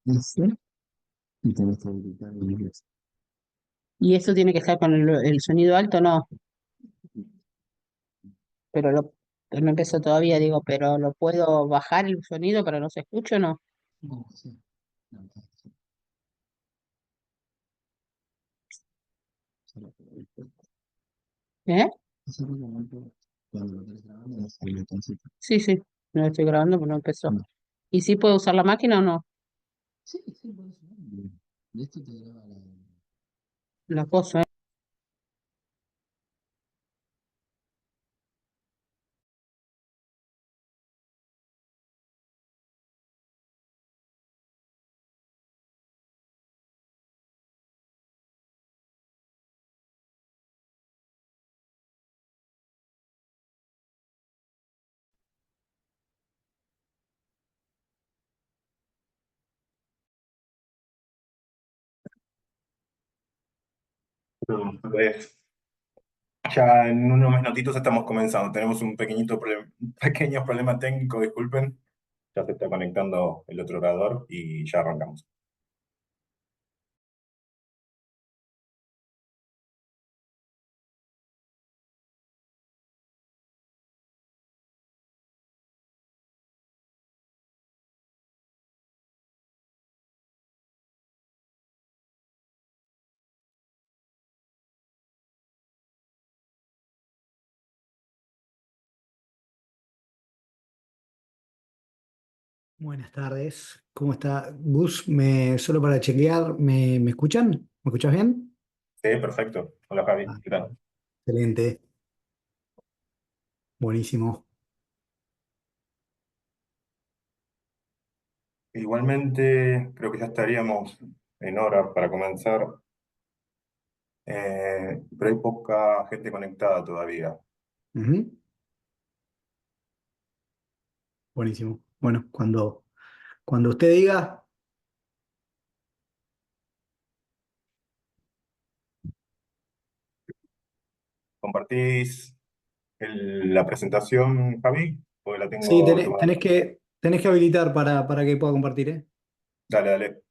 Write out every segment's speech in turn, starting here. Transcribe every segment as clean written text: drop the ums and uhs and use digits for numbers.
Ese, y tenés que habilitar el inglés. Y eso tiene que estar con el sonido alto, no, pero no empezó todavía, digo, pero lo puedo bajar el sonido para no se escuche o no. No, sí. No, sí. Solo que ahorita, ¿Eh? ese momento, cuando lo estés grabando, es el botoncito. Sí, sí, no lo estoy grabando, pero no empezó. No. ¿Y sí puedo usar la máquina o no? Sí, sí, por eso. De esto te graba la. La cosa, ¿eh? Pues ya en unos minutitos estamos comenzando. Tenemos un pequeño problema técnico, disculpen. Ya se está conectando el otro orador y ya arrancamos. Buenas tardes, ¿cómo está Gus? Solo para chequear, ¿me escuchan? ¿Me escuchas bien? Sí, perfecto. Hola Javi, Ah, ¿qué tal? excelente, buenísimo. Igualmente, creo que ya estaríamos en hora para comenzar, pero hay poca gente conectada todavía. Ujú, buenísimo. Bueno, cuando usted diga, ¿Compartís la presentación, Javi? Porque la sí, tengo tomada. tenés que habilitar para que pueda compartir, ¿eh? Dale, dale.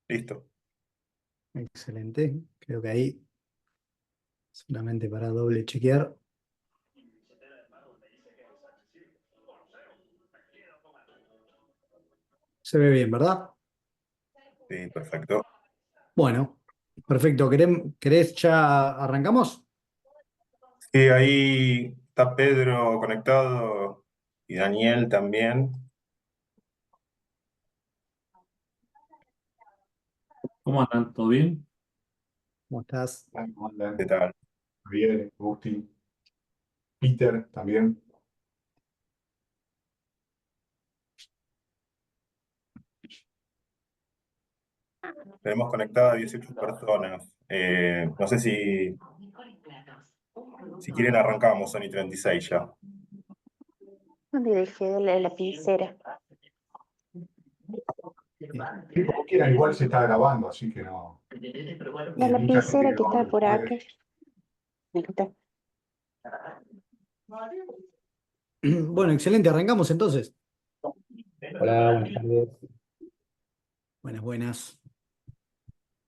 Listo. Excelente, creo que ahí, solamente para doble chequear, se ve bien, ¿verdad? Sí, perfecto. Bueno, perfecto, ¿querés ya arrancamos? Sí, ahí está Pedro conectado y Daniel también. ¿Cómo andan? ¿Todo bien? ¿Cómo estás? ¿Cómo andan? ¿Qué tal? Javier, Agustín, Peter también. Tenemos conectadas 18 personas. No sé si quieren arrancamos, son y 36 ya. ¿Dónde dejé la lapicera? Bien. Sí, como quieran, igual se está grabando, así que no. La Bien. Mucha gente lapicera que que lo va a está ver por acá. después. Ahí está. Bueno, excelente, arrancamos entonces. Hola, buenas tardes. Buenas, buenas.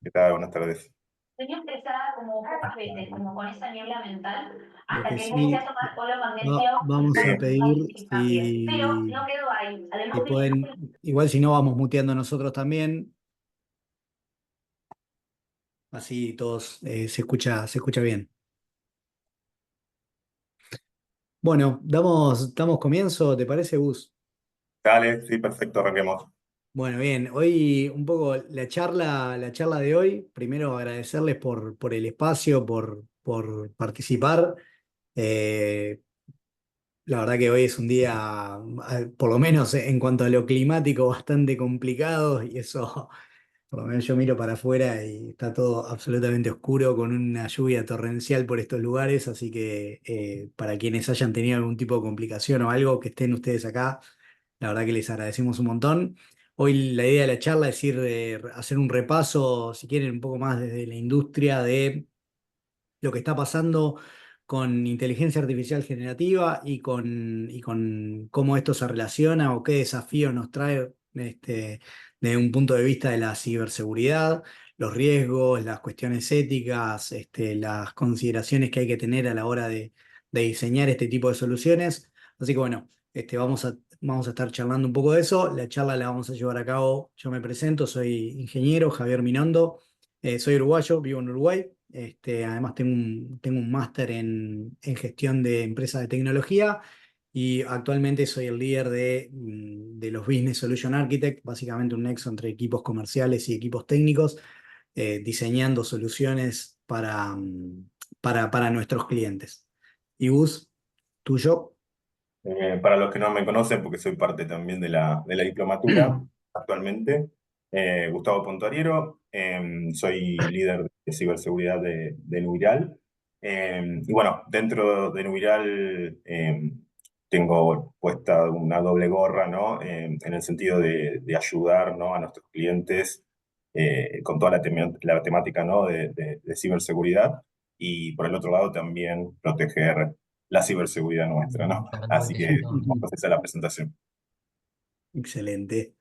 ¿Qué tal? Buenas tardes. Tenía expresada como pocas veces, como con esa niebla mental, Lo hasta que que empecé a sí tomar polo magnesio y vamos con a pedir sí, también. Pero si, no quedó ahí. si Además de pueden, igual si no vamos muteando nosotros también, así todos se escucha bien. Bueno, damos comienzo, ¿te parece, Gus? Dale, sí, perfecto, arranquemos. Bueno, bien, hoy un poco la charla de hoy, primero agradecerles por el espacio, por participar. Eh, La verdad que hoy es un día, por lo menos en cuanto a lo climático, bastante complicado y eso, por lo menos yo miro para afuera y está todo absolutamente oscuro con una lluvia torrencial por estos lugares, así que para quienes hayan tenido algún tipo de complicación o algo, que estén ustedes acá, la verdad que les agradecemos un montón. Hoy la idea de la charla es hacer un repaso, si quieren, un poco más desde la industria de lo que está pasando con inteligencia artificial generativa y con cómo esto se relaciona o qué desafíos nos trae desde un punto de vista de la ciberseguridad, los riesgos, las cuestiones éticas, las consideraciones que hay que tener a la hora de diseñar este tipo de soluciones. Así que bueno, vamos a estar charlando un poco de eso. La charla la vamos a llevar a cabo. Yo me presento, soy ingeniero Javier Minondo. Soy uruguayo, vivo en Uruguay. Además tengo un máster en gestión de empresas de tecnología y actualmente soy el líder de los Business Solution Architect, básicamente un nexo entre equipos comerciales y equipos técnicos, diseñando soluciones para nuestros clientes. ¿Y Gus, tuyo? Para los que no me conocen, porque soy parte también de la diplomatura actualmente, Gustavo Pontoriero, soy líder de ciberseguridad de Nubiral. Y bueno, dentro de Nubiral tengo puesta una doble gorra, ¿no? En el sentido de ayudar, ¿no? A nuestros clientes con toda la temática, ¿no? de ciberseguridad. Y por el otro lado también proteger la ciberseguridad nuestra, ¿no? Así que vamos a hacer la presentación. Excelente.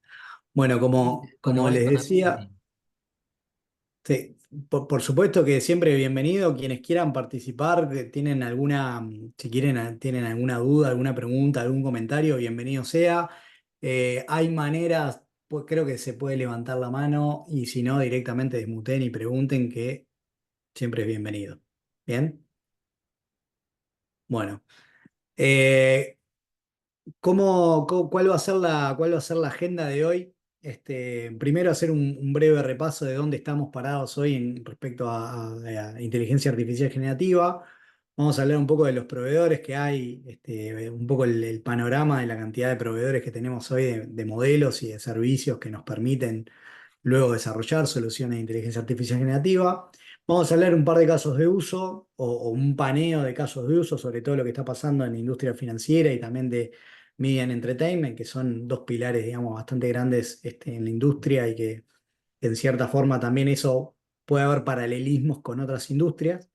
Bueno, como les decía, sí, por supuesto que siempre bienvenido. Quienes quieran participar, que tienen si quieren, tienen alguna duda, alguna pregunta, algún comentario, bienvenido sea. Hay maneras, pues creo que se puede levantar la mano y si no, directamente desmuten y pregunten que siempre es bienvenido. ¿Bien? Bueno. eh, ¿Cuál va a ser la agenda de hoy? Primero hacer un breve repaso de dónde estamos parados hoy respecto a inteligencia artificial generativa. Vamos a hablar un poco de los proveedores que hay, un poco el panorama de la cantidad de proveedores que tenemos hoy de modelos y de servicios que nos permiten luego desarrollar soluciones de inteligencia artificial generativa. Vamos a hablar un par de casos de uso o un paneo de casos de uso sobre todo lo que está pasando en la industria financiera y también de Media and Entertainment, que son dos pilares, digamos, bastante grandes en la industria y que en cierta forma también eso puede haber paralelismos con otras industrias.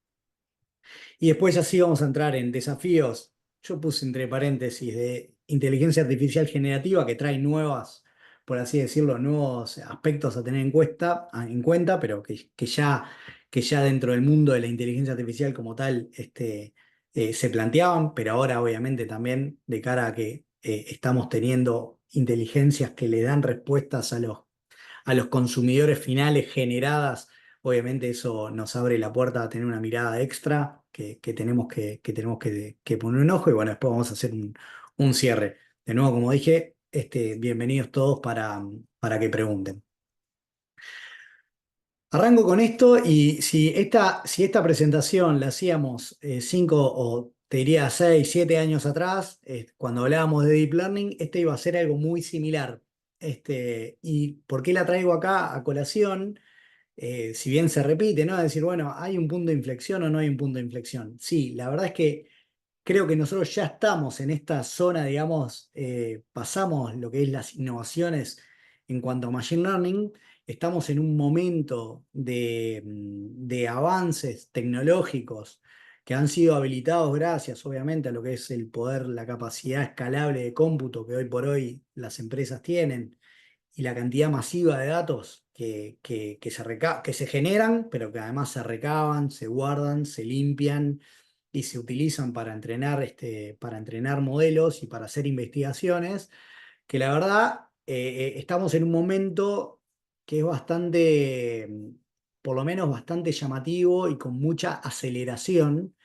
Y después así vamos a entrar en desafíos, yo puse entre paréntesis, de inteligencia artificial generativa que trae nuevas, por así decirlo, nuevos aspectos a tener en cuenta, pero que ya dentro del mundo de la inteligencia artificial como tal se planteaban, pero ahora obviamente también de cara a que estamos teniendo inteligencias que le dan respuestas a los consumidores finales generadas. Obviamente eso nos abre la puerta a tener una mirada extra que tenemos que poner un ojo y bueno, después vamos a hacer un cierre. De nuevo, como dije, bienvenidos todos para que pregunten. Arranco con esto y si esta presentación la hacíamos 5 o te diría 6, 7 años atrás, cuando hablábamos de Deep Learning, iba a ser algo muy similar. ¿Y por qué la traigo acá a colación? Si bien se repite, ¿no? Es decir, bueno, ¿hay un punto de inflexión o no hay un punto de inflexión? Sí, la verdad es que creo que nosotros ya estamos en esta zona, digamos, pasamos lo que es las innovaciones en cuanto a Machine Learning, estamos en un momento de avances tecnológicos que han sido habilitados gracias, obviamente, a lo que es el poder, la capacidad escalable de cómputo que hoy por hoy las empresas tienen y la cantidad masiva de datos que se generan, pero que además se recaban, se guardan, se limpian y se utilizan para entrenar modelos y para hacer investigaciones, que la verdad estamos en un momento que es bastante, por lo menos bastante llamativo y con mucha aceleración,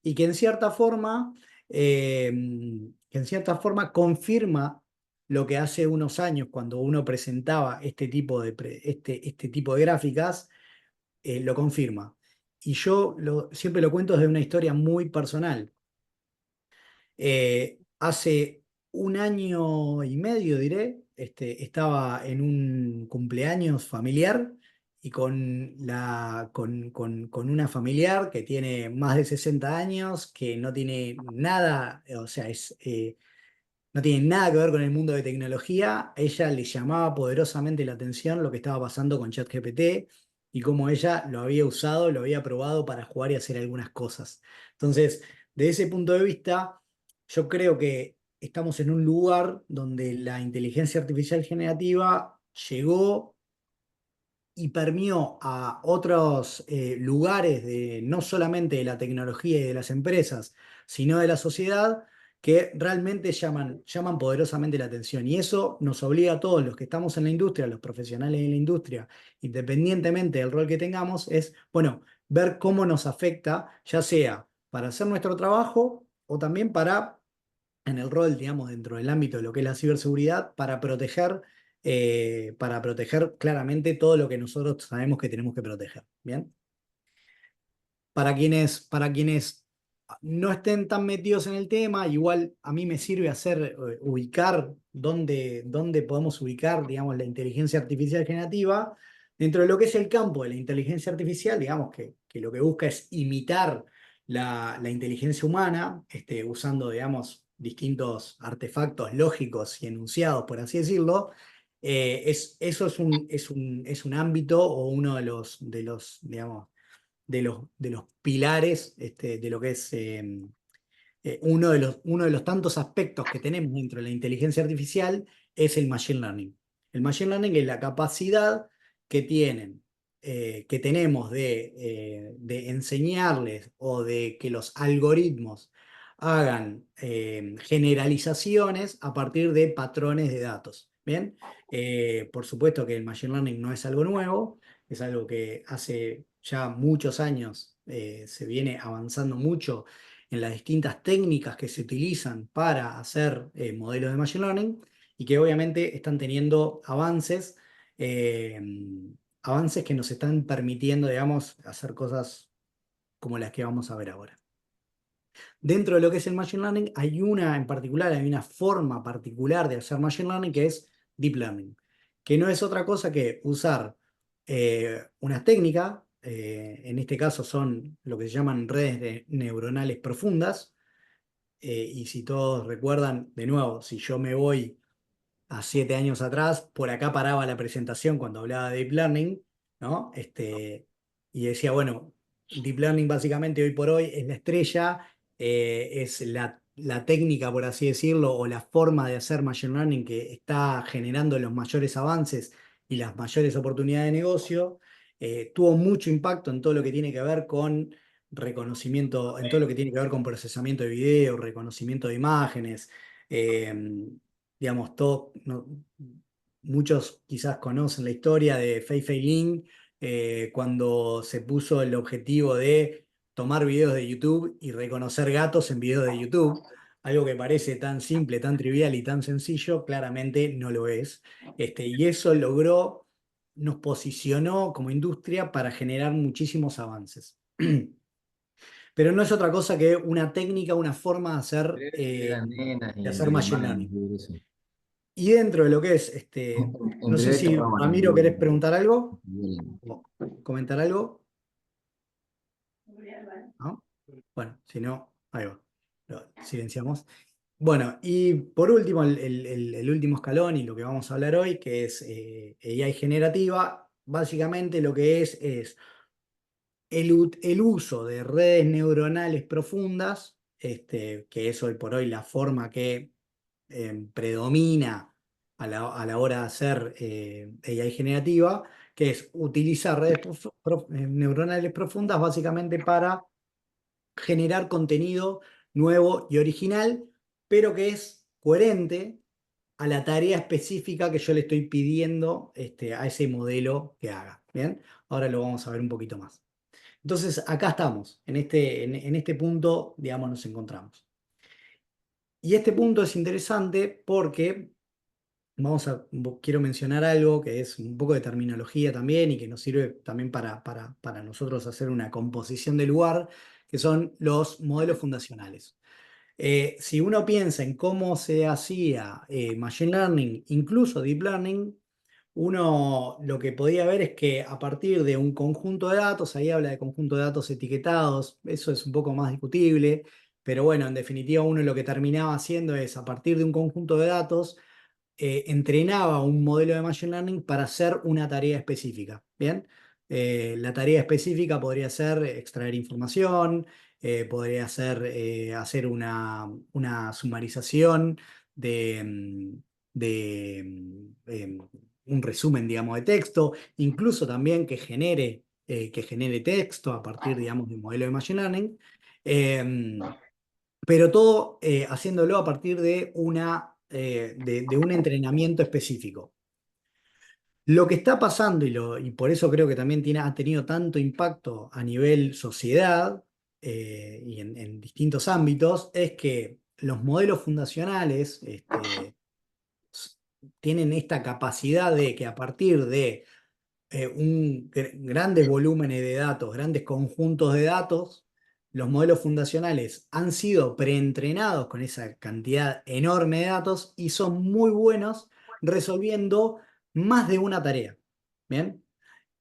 y que en cierta forma confirma lo que hace unos años cuando uno presentaba este tipo de gráficas, lo confirma. Y yo siempre lo cuento desde una historia muy personal. Hace un año y medio, diré, estaba en un cumpleaños familiar y con una familiar que tiene más de 60 años, que no tiene nada, o sea, no tiene nada que ver con el mundo de tecnología. A ella le llamaba poderosamente la atención lo que estaba pasando con ChatGPT y cómo ella lo había usado, lo había probado para jugar y hacer algunas cosas. Entonces, de ese punto de vista, yo creo que estamos en un lugar donde la inteligencia artificial generativa llegó y permeó a otros lugares de no solamente de la tecnología y de las empresas, sino de la sociedad, que realmente llaman poderosamente la atención. Y eso nos obliga a todos los que estamos en la industria, los profesionales de la industria, independientemente del rol que tengamos, es, bueno, ver cómo nos afecta, ya sea para hacer nuestro trabajo o también para, en el rol, digamos, dentro del ámbito de lo que es la ciberseguridad, para proteger claramente todo lo que nosotros sabemos que tenemos que proteger. ¿Bien? Para quienes no estén tan metidos en el tema, igual a mí me sirve ubicar dónde podemos ubicar, digamos, la inteligencia artificial generativa dentro de lo que es el campo de la inteligencia artificial, digamos que lo que busca es imitar la inteligencia humana, usando, digamos, distintos artefactos lógicos y enunciados, por así decirlo. Eso es un ámbito o uno digamos, de los pilares de lo que es uno de los tantos aspectos que tenemos dentro de la inteligencia artificial es el machine learning. El machine learning es la capacidad que tenemos de enseñarles o de que los algoritmos hagan generalizaciones a partir de patrones de datos. ¿Bien? Por supuesto que el machine learning no es algo nuevo, es algo que hace ya muchos años se viene avanzando mucho en las distintas técnicas que se utilizan para hacer modelos de machine learning y que obviamente están teniendo eh, avances que nos están permitiendo, digamos, hacer cosas como las que vamos a ver ahora. Dentro de lo que es el machine learning hay una forma particular de hacer machine learning que es deep learning, que no es otra cosa que usar una técnica, en este caso son lo que se llaman neuronales profundas, y si todos recuerdan, de nuevo, si yo me voy a 7 años atrás, por acá paraba la presentación cuando hablaba de Deep Learning, ¿no? Y decía, bueno, Deep Learning básicamente hoy por hoy es la estrella, es la técnica, por así decirlo, o la forma de hacer Machine Learning que está generando los mayores avances y las mayores oportunidades de negocio. Tuvo mucho impacto en todo lo que tiene que ver con reconocimiento, en todo lo que tiene que ver con procesamiento de video, reconocimiento de imágenes, eh, digamos, muchos quizás conocen la historia de Fei Lin, cuando se puso el objetivo de tomar videos de YouTube y reconocer gatos en videos de YouTube. Algo que parece tan simple, tan trivial y tan sencillo, claramente no lo es. Y eso nos posicionó como industria para generar muchísimos avances. Pero no es otra cosa que una técnica, una forma de hacer machine learning. Y dentro de lo que es, no sé si Ramiro querés preguntar algo o comentar algo, ¿no? Bueno, si no, ahí va, lo silenciamos. Bueno, y por último, el último escalón y lo que vamos a hablar hoy, que es AI generativa, básicamente lo que es el uso de redes neuronales profundas, que es hoy por hoy la forma que predomina a la hora de hacer AI generativa, que es utilizar redes neuronales profundas básicamente para generar contenido nuevo y original, pero que es coherente a la tarea específica que yo le estoy pidiendo a ese modelo que haga. ¿Bien? Ahora lo vamos a ver un poquito más. Entonces, acá estamos, en este punto, digamos, nos encontramos. Y este punto es interesante porque quiero mencionar algo que es un poco de terminología también y que nos sirve también para nosotros hacer una composición del lugar, que son los modelos fundacionales. Si uno piensa en cómo se hacía Machine Learning, incluso Deep Learning, uno lo que podía ver es que a partir de un conjunto de datos, ahí habla de conjunto de datos etiquetados, eso es un poco más discutible, pero bueno, en definitiva uno lo que terminaba haciendo es, a partir de un conjunto de datos, entrenaba un modelo de Machine Learning para hacer una tarea específica, ¿bien? La tarea específica podría ser extraer información, podría ser hacer una sumarización de, un resumen, digamos, de texto, incluso también que genere texto a partir, digamos, de un modelo de Machine Learning. Pero todo haciéndolo a partir de de un entrenamiento específico. Lo que está pasando, y por eso creo que también ha tenido tanto impacto a nivel sociedad y en distintos ámbitos, es que los modelos fundacionales tienen esta capacidad de que a partir de grandes volúmenes de datos, grandes conjuntos de datos, los modelos fundacionales han sido preentrenados con esa cantidad enorme de datos y son muy buenos resolviendo más de una tarea. ¿Bien?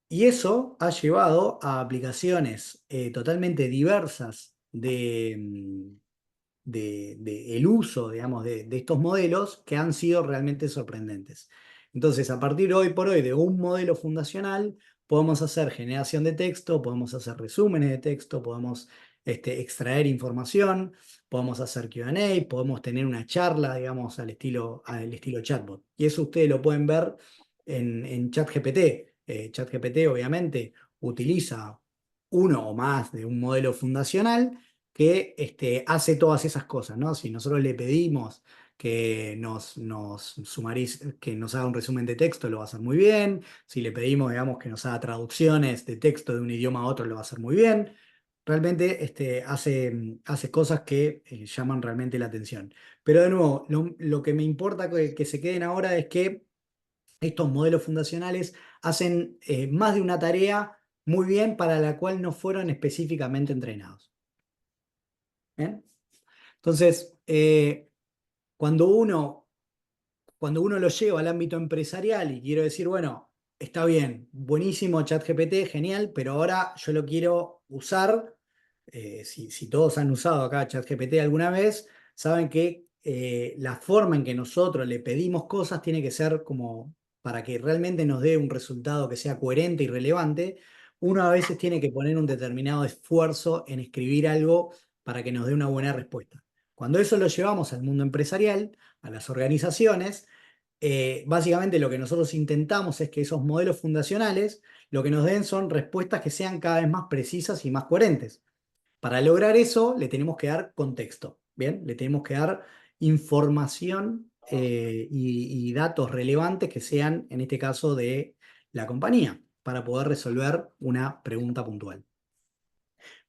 Y eso ha llevado a aplicaciones totalmente diversas de el uso, digamos, de estos modelos que han sido realmente sorprendentes. Entonces, a partir de hoy por hoy de un modelo fundacional, podemos hacer generación de texto, podemos hacer resúmenes de texto, podemos extraer información, podemos hacer Q&A, podemos tener una charla, digamos, al estilo chatbot. Y eso ustedes lo pueden ver en ChatGPT. ChatGPT, obviamente, utiliza uno o más de un modelo fundacional que hace todas esas cosas, ¿no? Si nosotros le pedimos que que nos haga un resumen de texto, lo va a hacer muy bien. Si le pedimos, digamos, que nos haga traducciones de texto de un idioma a otro, lo va a hacer muy bien. Realmente hace cosas que llaman realmente la atención. Pero de nuevo, lo que me importa que se queden ahora es que estos modelos fundacionales hacen más de una tarea muy bien para la cual no fueron específicamente entrenados. ¿Bien? Entonces, cuando uno lo lleva al ámbito empresarial y quiero decir, bueno, está bien, buenísimo ChatGPT, genial, pero ahora yo lo quiero usar. Si todos han usado acá ChatGPT alguna vez, saben que la forma en que nosotros le pedimos cosas tiene que ser como para que realmente nos dé un resultado que sea coherente y relevante. Uno a veces tiene que poner un determinado esfuerzo en escribir algo para que nos dé una buena respuesta. Cuando eso lo llevamos al mundo empresarial, a las organizaciones, básicamente lo que nosotros intentamos es que esos modelos fundacionales lo que nos den son respuestas que sean cada vez más precisas y más coherentes. Para lograr eso le tenemos que dar contexto, ¿bien? Le tenemos que dar información y datos relevantes que sean, en este caso, de la compañía, para poder resolver una pregunta puntual.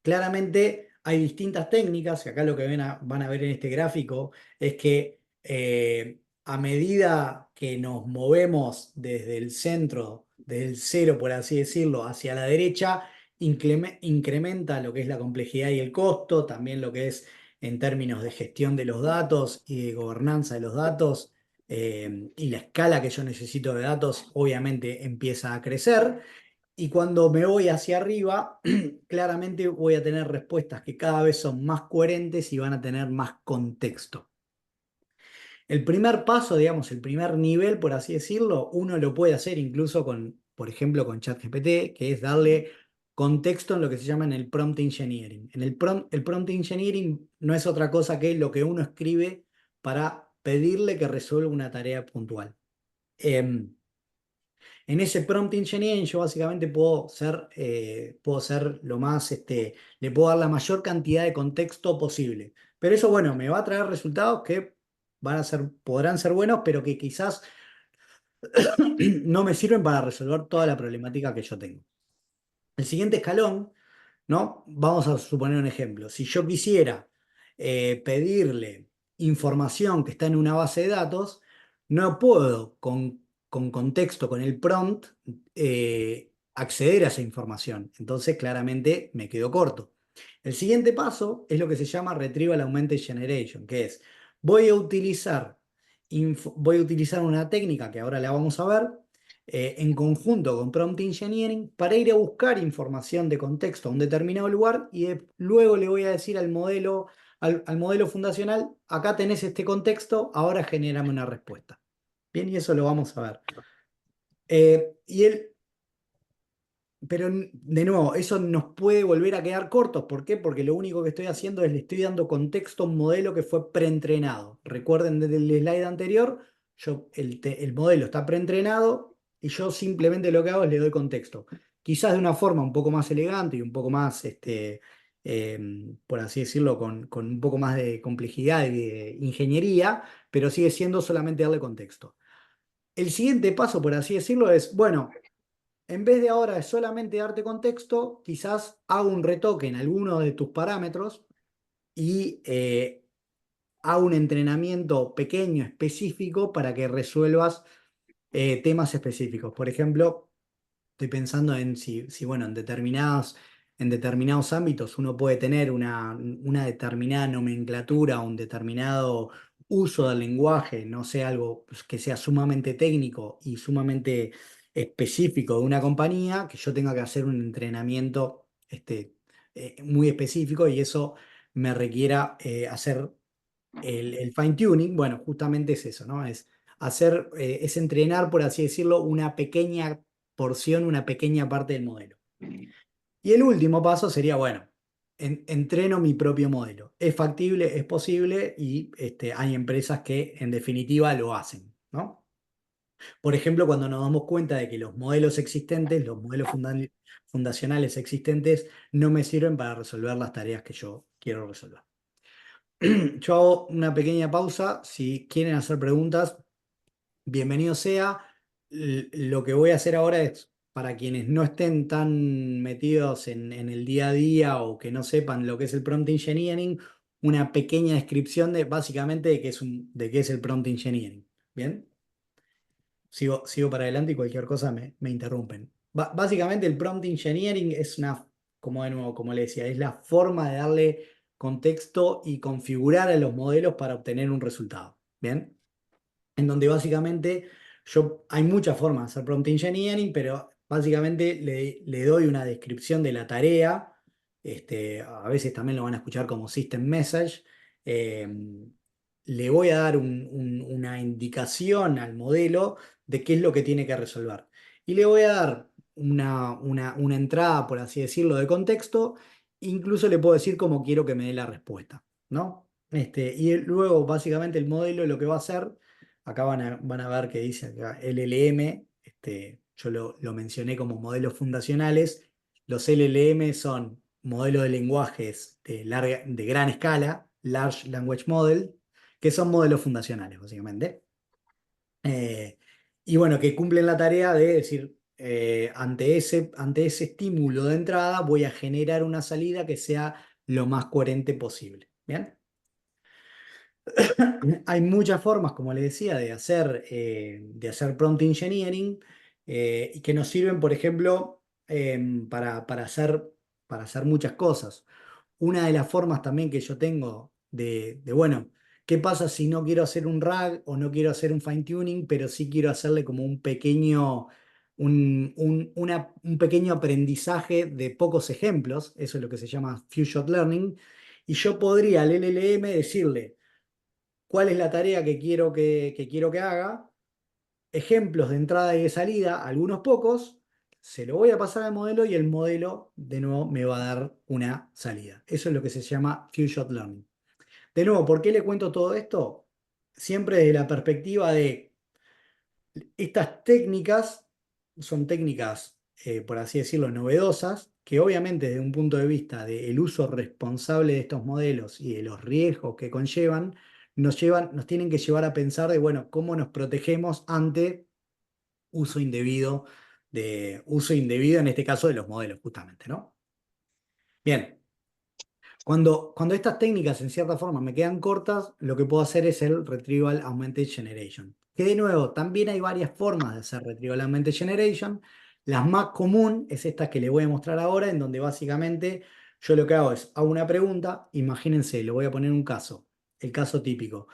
Claramente hay distintas técnicas, y acá lo que van a ver en este gráfico es que a medida que nos movemos desde el centro, desde el cero, por así decirlo, hacia la derecha, incrementa lo que es la complejidad y el costo, también lo que es en términos de gestión de los datos y de gobernanza de los datos, y la escala que yo necesito de datos obviamente empieza a crecer. Y cuando me voy hacia arriba, claramente voy a tener respuestas que cada vez son más coherentes y van a tener más contexto. El primer paso, digamos, el primer nivel, por así decirlo, uno lo puede hacer incluso con, por ejemplo, con ChatGPT, que es darle contexto en lo que se llama en el prompt engineering. El prompt engineering no es otra cosa que lo que uno escribe para pedirle que resuelva una tarea puntual. En ese prompt engineering yo básicamente puedo ser lo más, le puedo dar la mayor cantidad de contexto posible. Pero eso, bueno, me va a traer resultados que podrán ser buenos, pero que quizás no me sirven para resolver toda la problemática que yo tengo. El siguiente escalón, ¿no? Vamos a suponer un ejemplo. Si yo quisiera pedirle información que está en una base de datos, no puedo con contexto, con el prompt, acceder a esa información. Entonces, claramente me quedo corto. El siguiente paso es lo que se llama Retrieval Augmented Generation, que es, voy a utilizar una técnica que ahora la vamos a ver, en conjunto con Prompt Engineering para ir a buscar información de contexto a un determinado lugar y luego le voy a decir al modelo al modelo fundacional, acá tenés este contexto, ahora genérame una respuesta. Bien, y eso lo vamos a ver. Pero de nuevo, eso nos puede volver a quedar cortos. ¿Por qué? Porque lo único que estoy haciendo es le estoy dando contexto a un modelo que fue preentrenado. Recuerden desde el slide anterior, el modelo está preentrenado y yo simplemente lo que hago es le doy contexto. Quizás de una forma un poco más elegante y un poco más, por así decirlo, con un poco más de complejidad y de ingeniería, pero sigue siendo solamente darle contexto. El siguiente paso, por así decirlo, es, bueno, en vez de ahora solamente darte contexto, quizás hago un retoque en alguno de tus parámetros y hago un entrenamiento pequeño, específico, para que resuelvas temas específicos. Por ejemplo, estoy pensando en si bueno, en determinados ámbitos uno puede tener una determinada nomenclatura, un determinado uso del lenguaje, no sé, algo pues, que sea sumamente técnico y sumamente específico de una compañía, que yo tenga que hacer un entrenamiento muy específico y eso me requiera hacer el fine tuning. Bueno, justamente es eso, ¿no? Es entrenar, por así decirlo, una pequeña porción, una pequeña parte del modelo. Y el último paso sería, bueno, entreno mi propio modelo. Es factible, es posible y hay empresas que en definitiva lo hacen, ¿no? Por ejemplo, cuando nos damos cuenta de que los modelos existentes, los modelos fundacionales existentes, no me sirven para resolver las tareas que yo quiero resolver. Yo hago una pequeña pausa. Si quieren hacer preguntas, bienvenido sea. Lo que voy a hacer ahora es, para quienes no estén tan metidos en el día a día o que no sepan lo que es el prompt engineering, una pequeña descripción de básicamente de qué es el prompt engineering. ¿Bien? Sigo para adelante y cualquier cosa me interrumpen. Básicamente el prompt engineering es como de nuevo, como le decía, es la forma de darle contexto y configurar a los modelos para obtener un resultado. ¿Bien? En donde básicamente hay muchas formas de hacer prompt engineering, pero básicamente le doy una descripción de la tarea. A veces también lo van a escuchar como system message. eh, Le voy a dar una indicación al modelo de qué es lo que tiene que resolver. Y le voy a dar una entrada, por así decirlo, de contexto. Incluso le puedo decir cómo quiero que me dé la respuesta, ¿no? Luego, básicamente, el modelo lo que va a hacer, acá van a ver que dice acá LLM, yo lo mencioné como modelos fundacionales. Los LLM son modelos de lenguajes de gran escala, Large Language Model, que son modelos fundacionales, básicamente. Y bueno, que cumplen la tarea de decir, ante ese estímulo de entrada, voy a generar una salida que sea lo más coherente posible. ¿Bien? Hay muchas formas, como les decía, de hacer prompt engineering y que nos sirven, por ejemplo, para hacer muchas cosas. Una de las formas también que yo tengo bueno, ¿qué pasa si no quiero hacer un RAG o no quiero hacer un fine tuning, pero sí quiero hacerle como un pequeño aprendizaje de pocos ejemplos? Eso es lo que se llama few shot learning. Y yo podría al LLM decirle cuál es la tarea que quiero que haga, ejemplos de entrada y de salida, algunos pocos, se lo voy a pasar al modelo y el modelo de nuevo me va a dar una salida. Eso es lo que se llama Few Shot Learning. De nuevo, ¿por qué le cuento todo esto? Siempre desde la perspectiva de estas técnicas, son técnicas, por así decirlo, novedosas, que obviamente desde un punto de vista del uso responsable de estos modelos y de los riesgos que conllevan, nos tienen que llevar a pensar de, bueno, cómo nos protegemos ante uso indebido en este caso de los modelos, justamente, ¿no? Bien. Cuando estas técnicas en cierta forma me quedan cortas, lo que puedo hacer es el Retrieval Augmented Generation. Que de nuevo, también hay varias formas de hacer Retrieval Augmented Generation. La más común es esta que les voy a mostrar ahora, en donde básicamente yo lo que hago es, hago una pregunta, imagínense, lo voy a poner en un caso, el caso típico.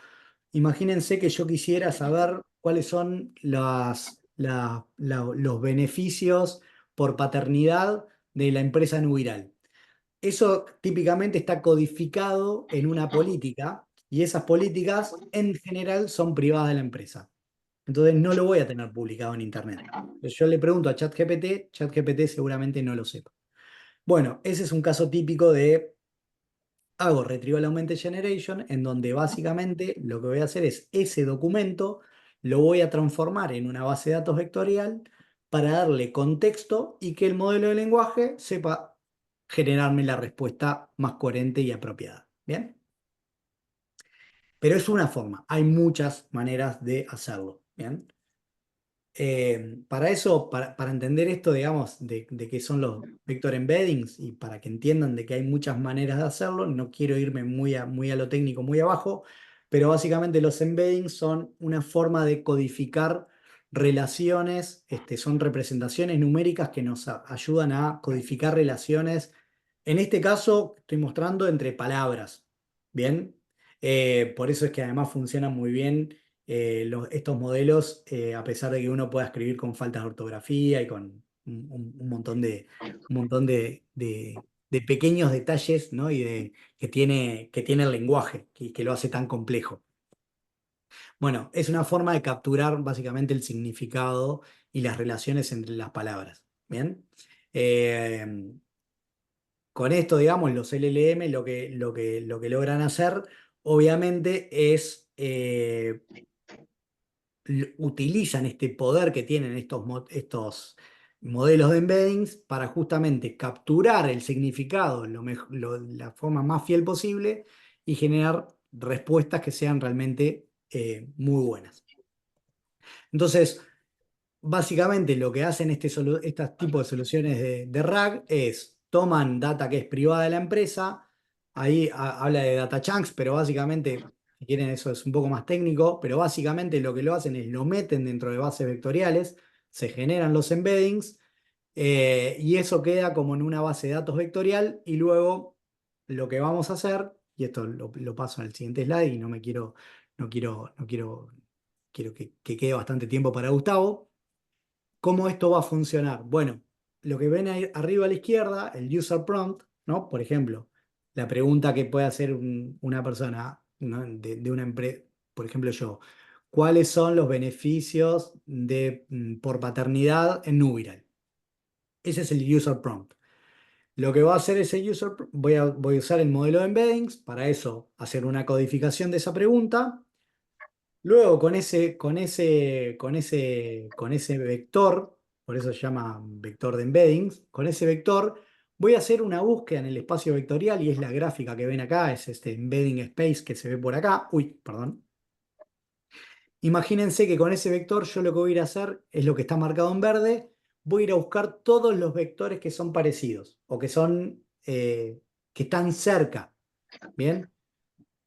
Imagínense que yo quisiera saber cuáles son los beneficios por paternidad de la empresa Nubiral. Eso típicamente está codificado en una política y esas políticas en general son privadas de la empresa. Entonces no lo voy a tener publicado en internet. Entonces, yo le pregunto a ChatGPT, ChatGPT seguramente no lo sepa. Bueno, ese es un caso típico de hago Retrieval Augmented Generation, en donde básicamente lo que voy a hacer es ese documento lo voy a transformar en una base de datos vectorial para darle contexto y que el modelo de lenguaje sepa generarme la respuesta más coherente y apropiada. ¿Bien? Pero es una forma, hay muchas maneras de hacerlo. ¿Bien? Para eso, para entender esto, digamos, de qué son los vector embeddings y para que entiendan de que hay muchas maneras de hacerlo, no quiero irme muy a lo técnico, muy abajo, pero básicamente los embeddings son una forma de codificar relaciones, son representaciones numéricas que nos ayudan a codificar relaciones. En este caso, estoy mostrando entre palabras, ¿bien? Por eso es que además funcionan muy bien estos modelos, a pesar de que uno pueda escribir con faltas de ortografía y con un montón de pequeños detalles, ¿no? Que tiene el lenguaje y que lo hace tan complejo. Bueno, es una forma de capturar básicamente el significado y las relaciones entre las palabras. ¿Bien? Con esto, digamos, los LLM lo que logran hacer, obviamente, es utilizan este poder que tienen estos modelos de embeddings para justamente capturar el significado la forma más fiel posible y generar respuestas que sean realmente muy buenas. Entonces, básicamente lo que hacen estos tipos de soluciones de RAG es toman data que es privada de la empresa, ahí habla de data chunks, pero básicamente, si quieren eso es un poco más técnico, pero básicamente lo que lo hacen es lo meten dentro de bases vectoriales, se generan los embeddings y eso queda como en una base de datos vectorial y luego lo que vamos a hacer, y esto lo paso al siguiente slide y quiero que quede bastante tiempo para Gustavo. ¿Cómo esto va a funcionar? Bueno, lo que ven ahí arriba a la izquierda, el user prompt, ¿no? Por ejemplo, la pregunta que puede hacer una persona, ¿no? de una empresa, por ejemplo yo, ¿cuáles son los beneficios por paternidad en Nubiral? Ese es el user prompt. Lo que va a hacer ese voy a usar el modelo de embeddings, para eso hacer una codificación de esa pregunta. Luego con ese vector, por eso se llama vector de embeddings, con ese vector voy a hacer una búsqueda en el espacio vectorial y es la gráfica que ven acá, es este embedding space que se ve por acá. Uy, perdón. Imagínense que con ese vector yo lo que voy a ir a hacer es lo que está marcado en verde, voy a ir a buscar todos los vectores que son parecidos o que están cerca. ¿Bien?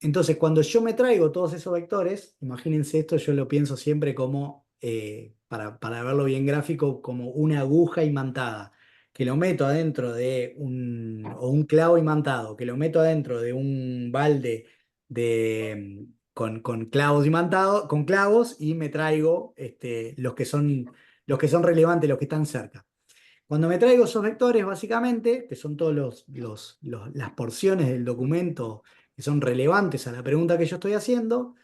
Entonces, cuando yo me traigo todos esos vectores, imagínense esto, yo lo pienso siempre como, para verlo bien gráfico, como una aguja imantada, que lo meto adentro de o un clavo imantado, que lo meto adentro de un balde con clavos imantados, con clavos, y me traigo los que son relevantes, los que están cerca. Cuando me traigo esos vectores, básicamente, que son todas las porciones del documento que son relevantes a la pregunta que yo estoy haciendo,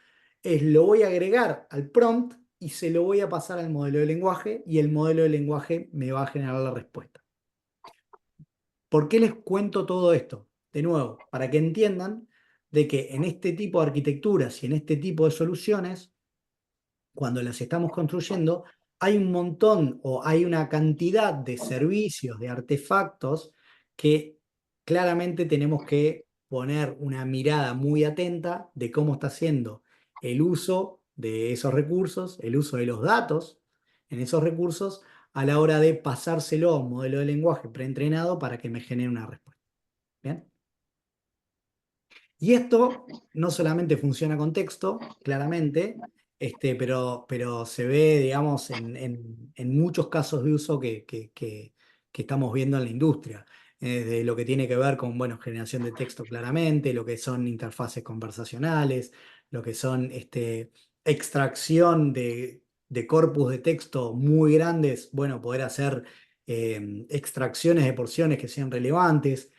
lo voy a agregar al prompt y se lo voy a pasar al modelo de lenguaje y el modelo de lenguaje me va a generar la respuesta. ¿Por qué les cuento todo esto? De nuevo, para que entiendan de que en este tipo de arquitecturas y en este tipo de soluciones, cuando las estamos construyendo, hay un montón o hay una cantidad de servicios, de artefactos que claramente tenemos que poner una mirada muy atenta de cómo está haciendo el uso de esos recursos, el uso de los datos en esos recursos a la hora de pasárselo a un modelo de lenguaje preentrenado para que me genere una respuesta. ¿Bien? Y esto no solamente funciona con texto, claramente, pero se ve, digamos, en muchos casos de uso que estamos viendo en la industria. De lo que tiene que ver con, bueno, generación de texto claramente, lo que son interfaces conversacionales, lo que son extracción de corpus de texto muy grandes, bueno, poder hacer extracciones de porciones que sean relevantes.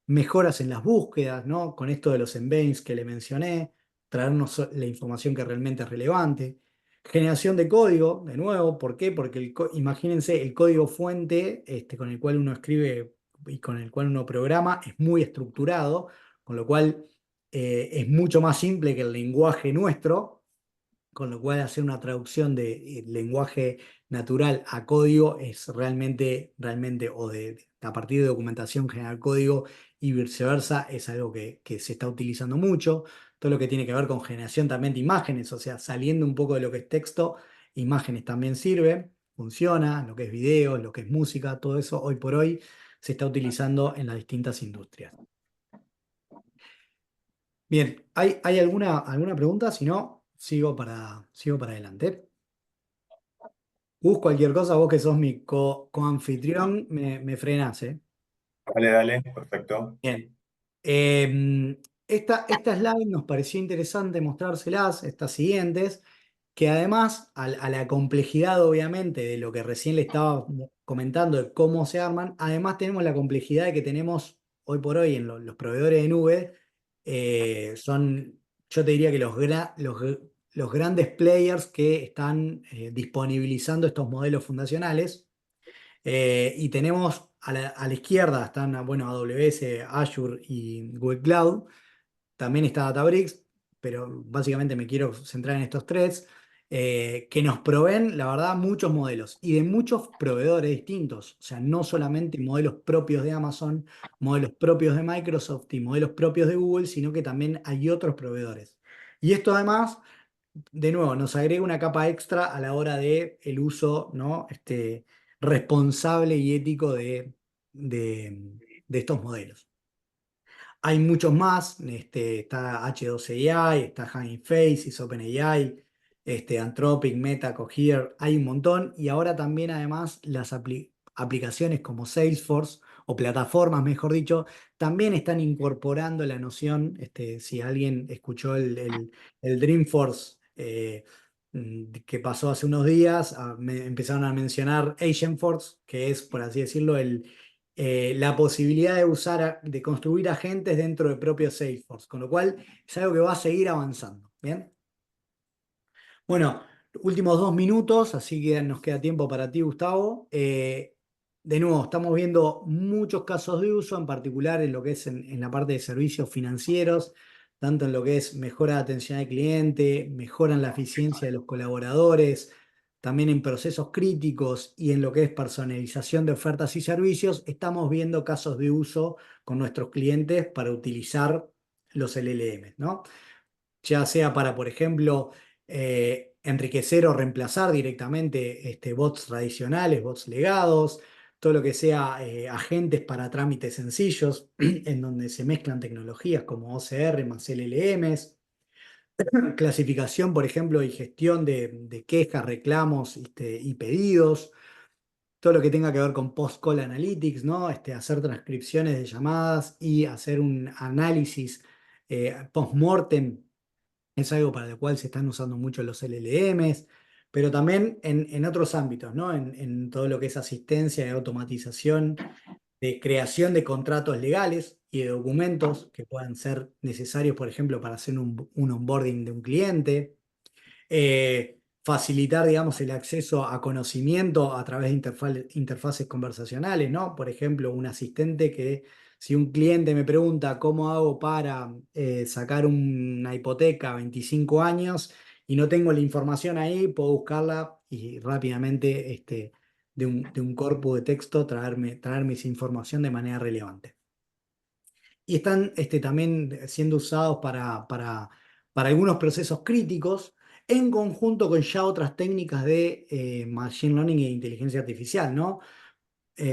mejoras en las búsquedas, ¿no? Con esto de los embeddings que le mencioné, traernos la información que realmente es relevante. Generación de código, de nuevo, ¿por qué? Porque imagínense, el código fuente con el cual uno escribe y con el cual uno programa es muy estructurado, con lo cual es mucho más simple que el lenguaje nuestro, con lo cual hacer una traducción de lenguaje natural a código es realmente, a partir de documentación generar código y viceversa, es algo que se está utilizando mucho. Todo lo que tiene que ver con generación también de imágenes, o sea, saliendo un poco de lo que es texto, imágenes también sirve, funciona, lo que es video, lo que es música, todo eso hoy por hoy se está utilizando en las distintas industrias. Bien, ¿hay alguna pregunta? Si no, sigo para adelante. Cualquier cosa, vos que sos mi coanfitrión, me frenás, ¿eh? Dale, perfecto. Bien. Esta slide nos pareció interesante mostrárselas, estas siguientes, que además a la complejidad, obviamente, de lo que recién le estaba comentando de cómo se arman, además tenemos la complejidad de que tenemos hoy por hoy en los proveedores de nube, son, yo te diría que los grandes players que están disponibilizando estos modelos fundacionales. Y tenemos a la izquierda están, bueno, AWS, Azure y Google Cloud. También está Databricks, pero básicamente me quiero centrar en estos tres, que nos proveen, la verdad, muchos modelos y de muchos proveedores distintos. O sea, no solamente modelos propios de Amazon, modelos propios de Microsoft y modelos propios de Google, sino que también hay otros proveedores. Y esto además, de nuevo, nos agrega una capa extra a la hora de el uso, ¿no? Responsable y ético de estos modelos. Hay muchos más, está H2AI, está Hugging Face, OpenAI, Anthropic, Meta, Cohere, hay un montón. Y ahora también además las aplicaciones como Salesforce, o plataformas mejor dicho, también están incorporando la noción, si alguien escuchó el Dreamforce que pasó hace unos días, empezaron a mencionar Agentforce, que es, por así decirlo, la posibilidad de construir agentes dentro del propio Salesforce, con lo cual es algo que va a seguir avanzando. ¿Bien? Bueno, últimos 2 minutos, así que nos queda tiempo para ti, Gustavo. De nuevo, estamos viendo muchos casos de uso, en particular en lo que es en la parte de servicios financieros, tanto en lo que es mejora de atención al cliente, mejora en la eficiencia de los colaboradores, también en procesos críticos y en lo que es personalización de ofertas y servicios, estamos viendo casos de uso con nuestros clientes para utilizar los LLM, ¿no? Ya sea para, por ejemplo, enriquecer o reemplazar directamente bots tradicionales, bots legados, todo lo que sea agentes para trámites sencillos, en donde se mezclan tecnologías como OCR más LLMs, clasificación, por ejemplo, y gestión de quejas, reclamos y pedidos, todo lo que tenga que ver con post-call analytics, ¿no? Hacer transcripciones de llamadas y hacer un análisis post-mortem es algo para lo cual se están usando mucho los LLMs, pero también en otros ámbitos, ¿no? En todo lo que es asistencia y automatización de creación de contratos legales y de documentos que puedan ser necesarios, por ejemplo, para hacer un onboarding de un cliente. Facilitar, digamos, el acceso a conocimiento a través de interfaces conversacionales, ¿no? Por ejemplo, un asistente que si un cliente me pregunta cómo hago para sacar una hipoteca a 25 años y no tengo la información ahí, puedo buscarla y rápidamente de un corpus de texto traerme esa información de manera relevante. Y están también siendo usados para algunos procesos críticos en conjunto con ya otras técnicas de Machine Learning e inteligencia artificial, ¿no?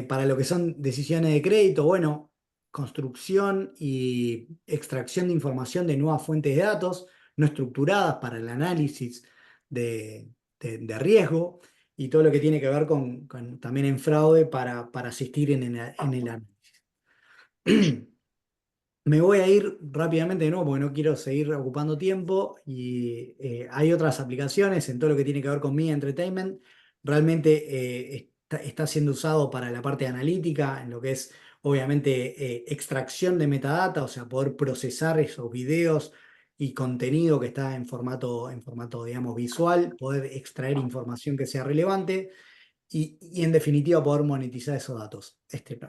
Para lo que son decisiones de crédito, bueno, construcción y extracción de información de nuevas fuentes de datos no estructuradas para el análisis de riesgo y todo lo que tiene que ver también en fraude para asistir en el análisis. Me voy a ir rápidamente de nuevo porque no quiero seguir ocupando tiempo y hay otras aplicaciones en todo lo que tiene que ver con Media Entertainment. Realmente está siendo usado para la parte analítica, en lo que es obviamente, extracción de metadata, o sea, poder procesar esos videos y contenido que está en formato, digamos, visual, poder extraer información que sea relevante y en definitiva poder monetizar esos datos.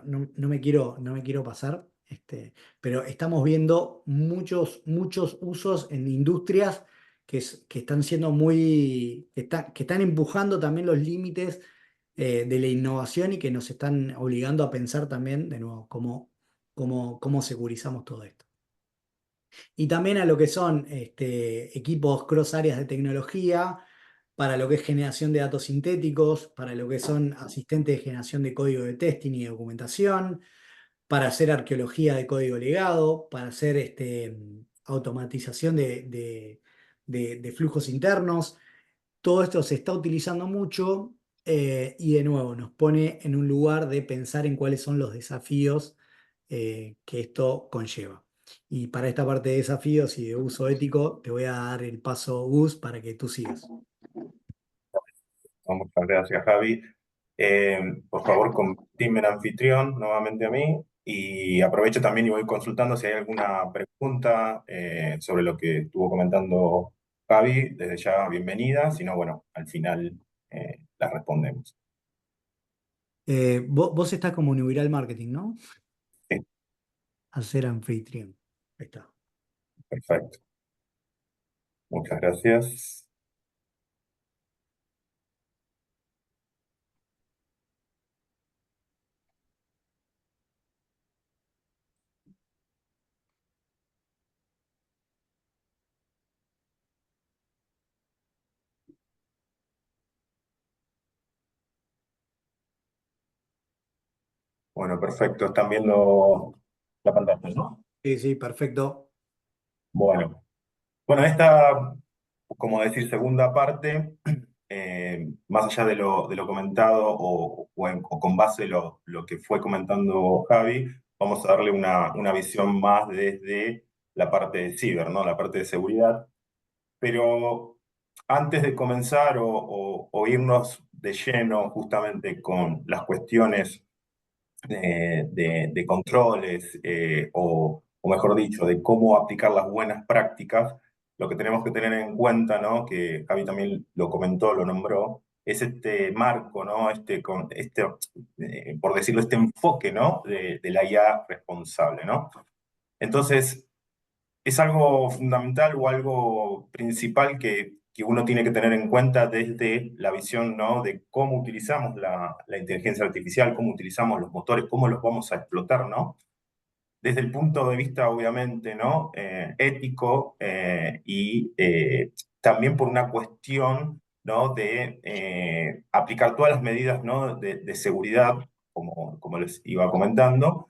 No me quiero pasar, pero estamos viendo muchos usos en industrias que están siendo que están empujando también los límites de la innovación y que nos están obligando a pensar también, de nuevo, cómo securizamos todo esto. Y también a lo que son equipos cross áreas de tecnología, para lo que es generación de datos sintéticos, para lo que son asistentes de generación de código de testing y documentación, para hacer arqueología de código legado, para hacer automatización de flujos internos. Todo esto se está utilizando mucho y de nuevo nos pone en un lugar de pensar en cuáles son los desafíos que esto conlleva. Y para esta parte de desafíos y de uso ético, te voy a dar el paso, Gus, para que tú sigas. Muchas gracias, Javi. Por favor, convertime en anfitrión nuevamente a mí y aprovecho también y voy consultando si hay alguna pregunta sobre lo que estuvo comentando Javi. Desde ya, bienvenida. Si no, bueno, al final las respondemos. Vos estás como Neural Marketing, ¿no? Sí. Hacer anfitrión. Ahí está. Perfecto. Muchas gracias. Bueno, perfecto. Están viendo la pantalla, ¿no? Sí, sí, perfecto. Bueno, esta, como decir, segunda parte, más allá de lo comentado o con base en lo que fue comentando Javi, vamos a darle una visión más desde la parte de ciber, ¿no? La parte de seguridad. Pero antes de comenzar o irnos de lleno justamente con las cuestiones de controles o mejor dicho, de cómo aplicar las buenas prácticas, lo que tenemos que tener en cuenta, ¿no? Que Javi también lo comentó, lo nombró, es este marco, ¿no? Por decirlo, este enfoque, ¿no? De la IA responsable, ¿no? Entonces, es algo fundamental o algo principal que uno tiene que tener en cuenta desde la visión, ¿no? De cómo utilizamos la inteligencia artificial, cómo utilizamos los motores, cómo los vamos a explotar, ¿no? Desde el punto de vista, obviamente, ¿no? Ético y también por una cuestión, ¿no? De aplicar todas las medidas, ¿no? De seguridad, como les iba comentando,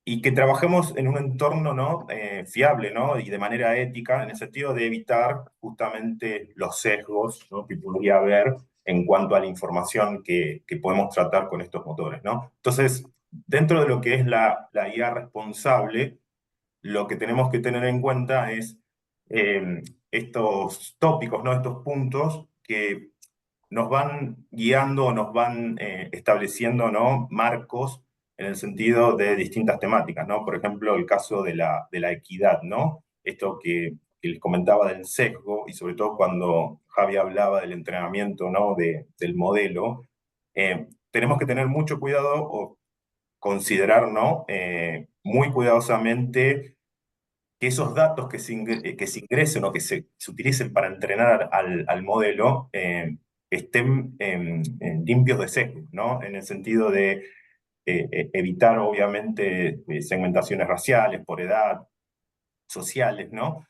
y que trabajemos en un entorno, ¿no? Fiable, ¿no? Y de manera ética, en el sentido de evitar justamente los sesgos, ¿no? Que podría haber en cuanto a la información que podemos tratar con estos motores, ¿no? Entonces, dentro de lo que es la IA responsable, lo que tenemos que tener en cuenta es estos tópicos, ¿no? Estos puntos que nos van guiando, nos van estableciendo, ¿no? Marcos en el sentido de distintas temáticas, ¿no? Por ejemplo, el caso de la equidad, ¿no? Esto que les comentaba del sesgo, y sobre todo cuando Javi hablaba del entrenamiento, ¿no? Del modelo, tenemos que tener mucho cuidado o considerar, ¿no? Muy cuidadosamente que esos datos que se ingresen o que se utilicen para entrenar al modelo estén limpios de sesgo, ¿no? En el sentido de evitar, obviamente, segmentaciones raciales, por edad, sociales, ¿no?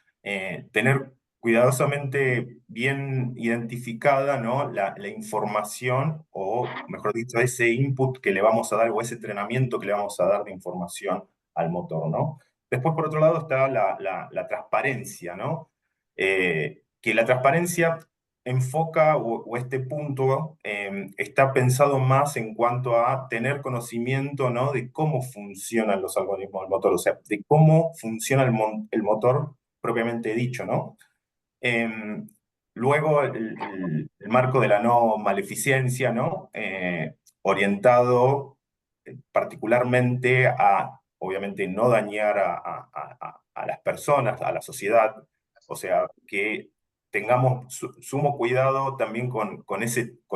Tener cuidadosamente bien identificada, ¿no? La información, o mejor dicho, ese input que le vamos a dar o ese entrenamiento que le vamos a dar de información al motor, ¿no? Después, por otro lado, está la transparencia, ¿no? Que la transparencia enfoca o este punto está pensado más en cuanto a tener conocimiento, ¿no? De cómo funcionan los algoritmos del motor, o sea, de cómo funciona el motor propiamente dicho, ¿no? Luego, el marco de la no maleficencia, ¿no? Orientado particularmente a, obviamente, no dañar a las personas, a la sociedad, o sea, que tengamos sumo cuidado también con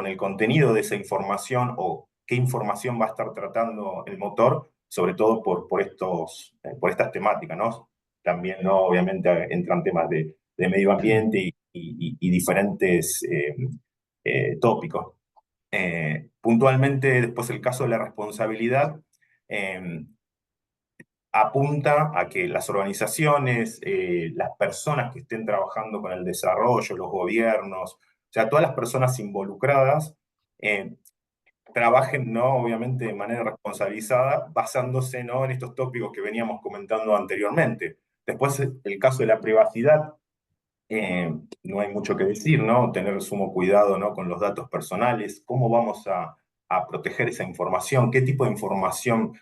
el contenido de esa información o qué información va a estar tratando el motor, sobre todo por estas temáticas, ¿no? También, ¿no? Obviamente entran temas de medio ambiente y diferentes tópicos. Puntualmente, después el caso de la responsabilidad apunta a que las organizaciones, las personas que estén trabajando con el desarrollo, los gobiernos, o sea, todas las personas involucradas, trabajen, ¿no? Obviamente de manera responsabilizada, basándose, ¿no? En estos tópicos que veníamos comentando anteriormente. Después, el caso de la privacidad, no hay mucho que decir, ¿no? Tener sumo cuidado, ¿no? Con los datos personales, cómo vamos a proteger esa información, qué tipo de información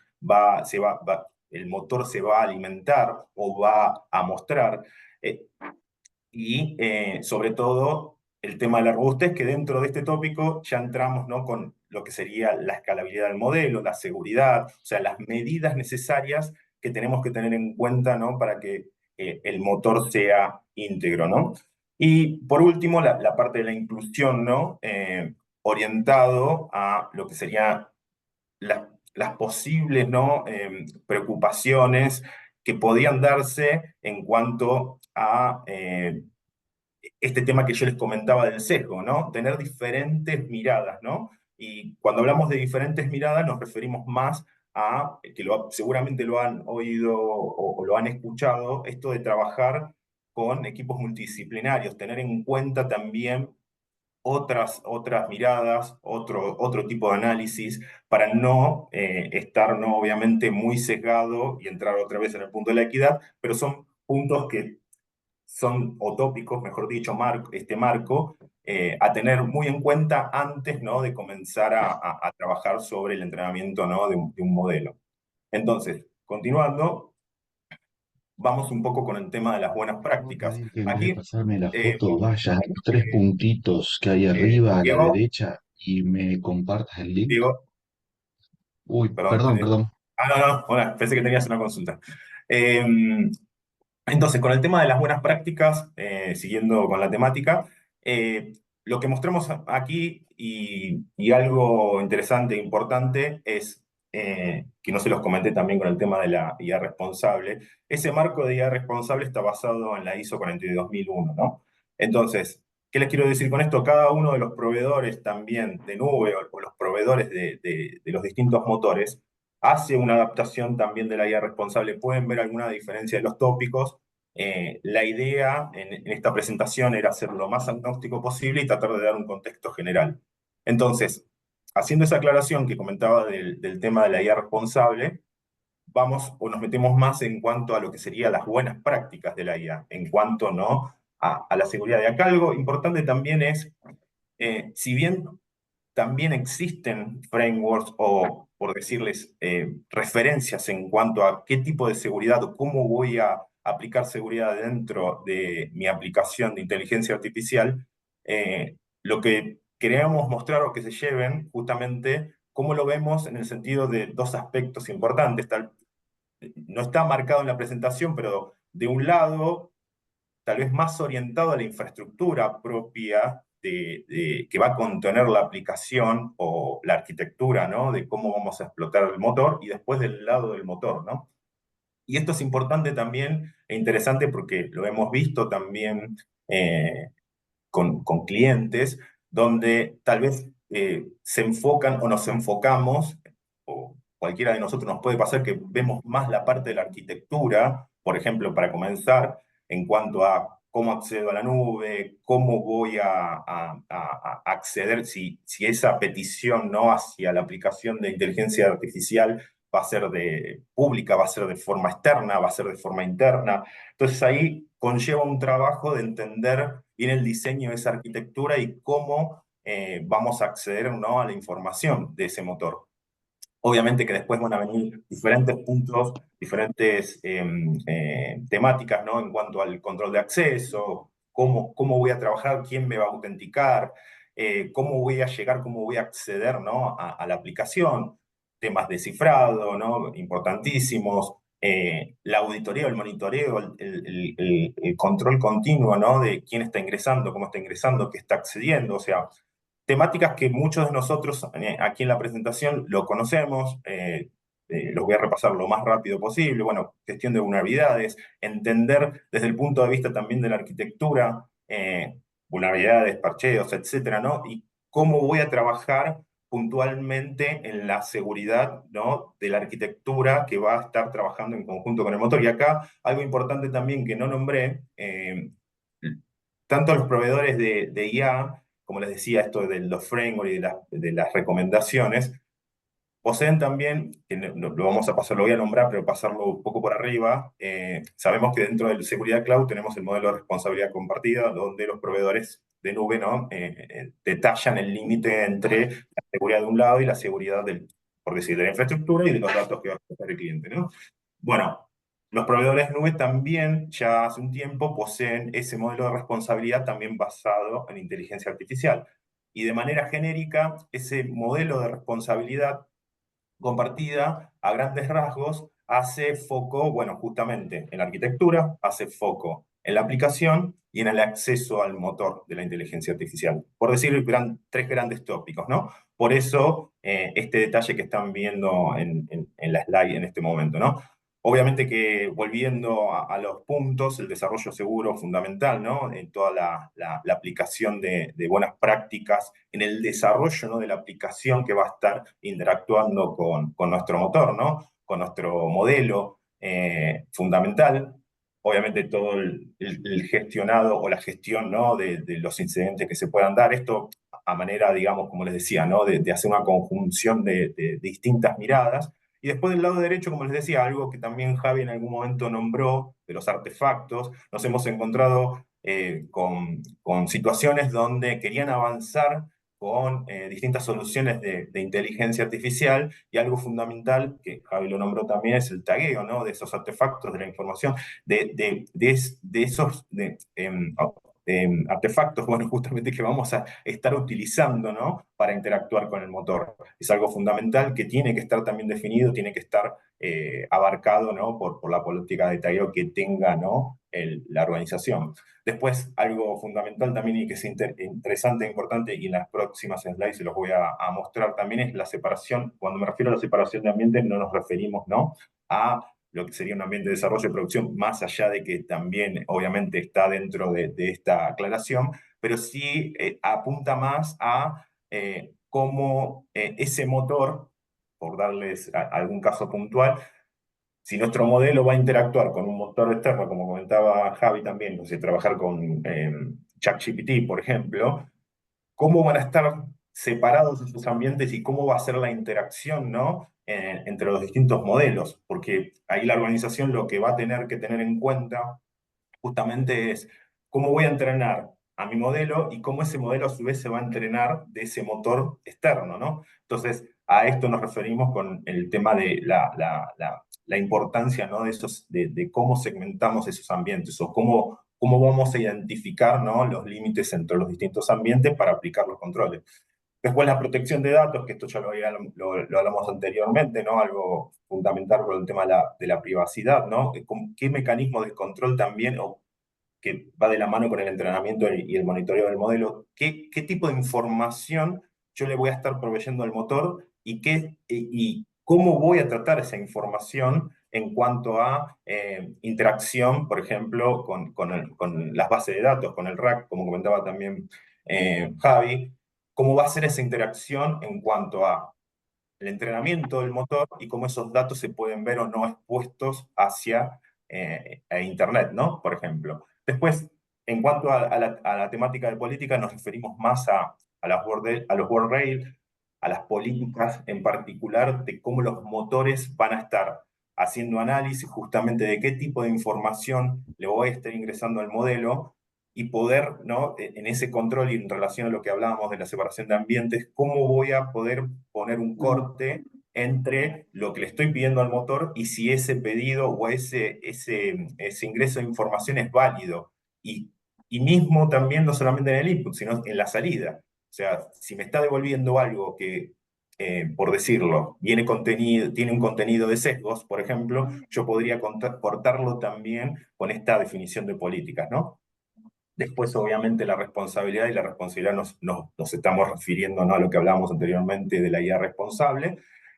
el motor se va a alimentar o va a mostrar. Sobre todo, el tema de la robustez, que dentro de este tópico ya entramos, ¿no? Con lo que sería la escalabilidad del modelo, la seguridad, o sea, las medidas necesarias que tenemos que tener en cuenta, ¿no? Para que el motor sea íntegro, ¿no? Y por último, la parte de la inclusión, ¿no? Orientado a lo que serían las posibles, ¿no? Preocupaciones que podían darse en cuanto a este tema que yo les comentaba del sesgo, ¿no? Tener diferentes miradas, ¿no? Y cuando hablamos de diferentes miradas nos referimos más a, que seguramente lo han oído o lo han escuchado, esto de trabajar con equipos multidisciplinarios, tener en cuenta también otras miradas, otro tipo de análisis, para no estar, ¿no? Obviamente muy sesgado y entrar otra vez en el punto de la equidad, pero son puntos que son, o tópicos, mejor dicho, este marco, a tener muy en cuenta antes, ¿no? De comenzar a trabajar sobre el entrenamiento, ¿no? De un modelo. Entonces, continuando, vamos un poco con el tema de las buenas prácticas. En vez de Aquí, pasarme la foto, vaya a los tres eh, puntitos que hay arriba a la Diego, derecha y me compartas el link. Diego, Uy, perdón. perdón, perdón. No, bueno, pensé que tenías una consulta. Entonces, con el tema de las buenas prácticas, siguiendo con la temática, lo que mostramos aquí y algo interesante e importante es, que no se los comenté también con el tema de la IA responsable, ese marco de IA responsable está basado en la ISO 42001, ¿no? Entonces, ¿qué les quiero decir con esto? Cada uno de los proveedores también de nube o los proveedores de los distintos motores hace una adaptación también de la IA responsable. Pueden ver alguna diferencia de los tópicos. La idea en esta presentación era ser lo más agnóstico posible y tratar de dar un contexto general. Entonces, haciendo esa aclaración que comentaba del tema de la IA responsable, vamos o nos metemos más en cuanto a lo que serían las buenas prácticas de la IA, en cuanto, ¿no? A la seguridad. Y acá algo importante también es, si bien también existen frameworks o, por decirles, referencias en cuanto a qué tipo de seguridad o cómo voy a aplicar seguridad dentro de mi aplicación de inteligencia artificial. Lo que queremos mostrar o que se lleven justamente cómo lo vemos en el sentido de dos aspectos importantes. No está marcado en la presentación, pero de un lado tal vez más orientado a la infraestructura propia que va a contener la aplicación o la arquitectura, ¿no? De cómo vamos a explotar el motor, y después del lado del motor, ¿no? Y esto es importante también e interesante porque lo hemos visto también con clientes, donde tal vez se enfocan o nos enfocamos, o cualquiera de nosotros nos puede pasar que vemos más la parte de la arquitectura, por ejemplo, para comenzar, en cuanto a cómo accedo a la nube, cómo voy a acceder, si esa petición, ¿no? Hacia la aplicación de inteligencia artificial va a ser pública, va a ser de forma externa, va a ser de forma interna. Entonces ahí conlleva un trabajo de entender bien el diseño de esa arquitectura y cómo vamos a acceder, ¿no? A la información de ese motor. Obviamente que después van a venir diferentes puntos, diferentes temáticas, ¿no? En cuanto al control de acceso, cómo voy a trabajar, quién me va a autenticar, cómo voy a llegar, cómo voy a acceder, ¿no? A la aplicación. temas de cifrado, ¿no? Importantísimos, la auditoría, el monitoreo, el control continuo, ¿no? De quién está ingresando, cómo está ingresando, qué está accediendo, o sea, temáticas que muchos de nosotros aquí en la presentación lo conocemos, los voy a repasar lo más rápido posible. Bueno, gestión de vulnerabilidades, entender desde el punto de vista también de la arquitectura, vulnerabilidades, parcheos, etcétera, ¿no? Y cómo voy a trabajar puntualmente en la seguridad, ¿no? De la arquitectura que va a estar trabajando en conjunto con el motor. Y acá algo importante también que no nombré, tanto los proveedores de IA, como les decía, esto de los frameworks y de las recomendaciones, poseen también, que lo vamos a pasar, lo voy a nombrar, pero pasarlo un poco por arriba, sabemos que dentro de seguridad cloud tenemos el modelo de responsabilidad compartida, donde los proveedores de nube, ¿no? Detallan el límite entre la seguridad de un lado y la seguridad por decir, de la infraestructura y de los datos que va a procesar el cliente, ¿no? Bueno, los proveedores de nube también, ya hace un tiempo, poseen ese modelo de responsabilidad también basado en inteligencia artificial. Y de manera genérica, ese modelo de responsabilidad compartida, a grandes rasgos, hace foco, bueno, justamente en la arquitectura, hace foco en la aplicación y en el acceso al motor de la inteligencia artificial. Por decir tres grandes tópicos, ¿no? Por eso, este detalle que están viendo en la slide en este momento, ¿no? Obviamente que volviendo a los puntos, el desarrollo seguro fundamental, ¿no? En toda la aplicación de buenas prácticas, en el desarrollo, ¿no? De la aplicación que va a estar interactuando con nuestro motor, ¿no? Con nuestro modelo fundamental. Obviamente todo el gestionado o la gestión, ¿no? De los incidentes que se puedan dar. Esto a manera, digamos, como les decía, ¿no? De hacer una conjunción de distintas miradas. Y después del lado derecho, como les decía, algo que también Javi en algún momento nombró, de los artefactos, nos hemos encontrado con situaciones donde querían avanzar con distintas soluciones de inteligencia artificial, y algo fundamental, que Javi lo nombró también, es el tagueo, ¿no? De esos artefactos, de la información, de esos artefactos, bueno, justamente que vamos a estar utilizando, ¿no? Para interactuar con el motor. Es algo fundamental que tiene que estar también definido, tiene que estar abarcado, ¿no? Por la política de tagueo que tenga, ¿no? La organización. Después, algo fundamental también y que es interesante e importante, y en las próximas slides se los voy a mostrar también, es la separación. Cuando me refiero a la separación de ambientes, no nos referimos, ¿no? A lo que sería un ambiente de desarrollo y producción, más allá de que también, obviamente, está dentro de esta aclaración, pero sí apunta más a cómo ese motor, por darles algún caso puntual, si nuestro modelo va a interactuar con un motor externo, como comentaba Javi también, o sea, trabajar con ChatGPT, por ejemplo, ¿cómo van a estar separados esos ambientes y cómo va a ser la interacción, ¿no? Entre los distintos modelos? Porque ahí la organización lo que va a tener que tener en cuenta justamente es cómo voy a entrenar a mi modelo y cómo ese modelo a su vez se va a entrenar de ese motor externo, ¿no? Entonces, a esto nos referimos con el tema de la importancia, ¿no? De cómo segmentamos esos ambientes o cómo vamos a identificar, ¿no? Los límites entre los distintos ambientes para aplicar los controles. Después la protección de datos, que esto ya lo hablamos anteriormente, ¿no? Algo fundamental con el tema de la privacidad, ¿no? ¿Qué mecanismo de control también, o que va de la mano con el entrenamiento y el monitoreo del modelo, qué tipo de información yo le voy a estar proveyendo al motor y cómo voy a tratar esa información en cuanto a interacción, por ejemplo, con las bases de datos, con el RAC, como comentaba también Javi, cómo va a ser esa interacción en cuanto a el entrenamiento del motor y cómo esos datos se pueden ver o no expuestos hacia Internet, ¿no? Por ejemplo. Después, en cuanto a la temática de política, nos referimos más a los guardrails, a las políticas en particular de cómo los motores van a estar haciendo análisis justamente de qué tipo de información le voy a estar ingresando al modelo y poder, ¿no? En ese control y en relación a lo que hablábamos de la separación de ambientes, cómo voy a poder poner un corte entre lo que le estoy pidiendo al motor y si ese pedido o ese ingreso de información es válido. Y mismo también no solamente en el input, sino en la salida. O sea, si me está devolviendo algo que por decirlo, tiene un contenido de sesgos, por ejemplo, yo podría cortarlo también con esta definición de políticas, ¿no? Después, obviamente, la responsabilidad y la responsabilidad nos estamos refiriendo, ¿no?, a lo que hablábamos anteriormente de la IA responsable.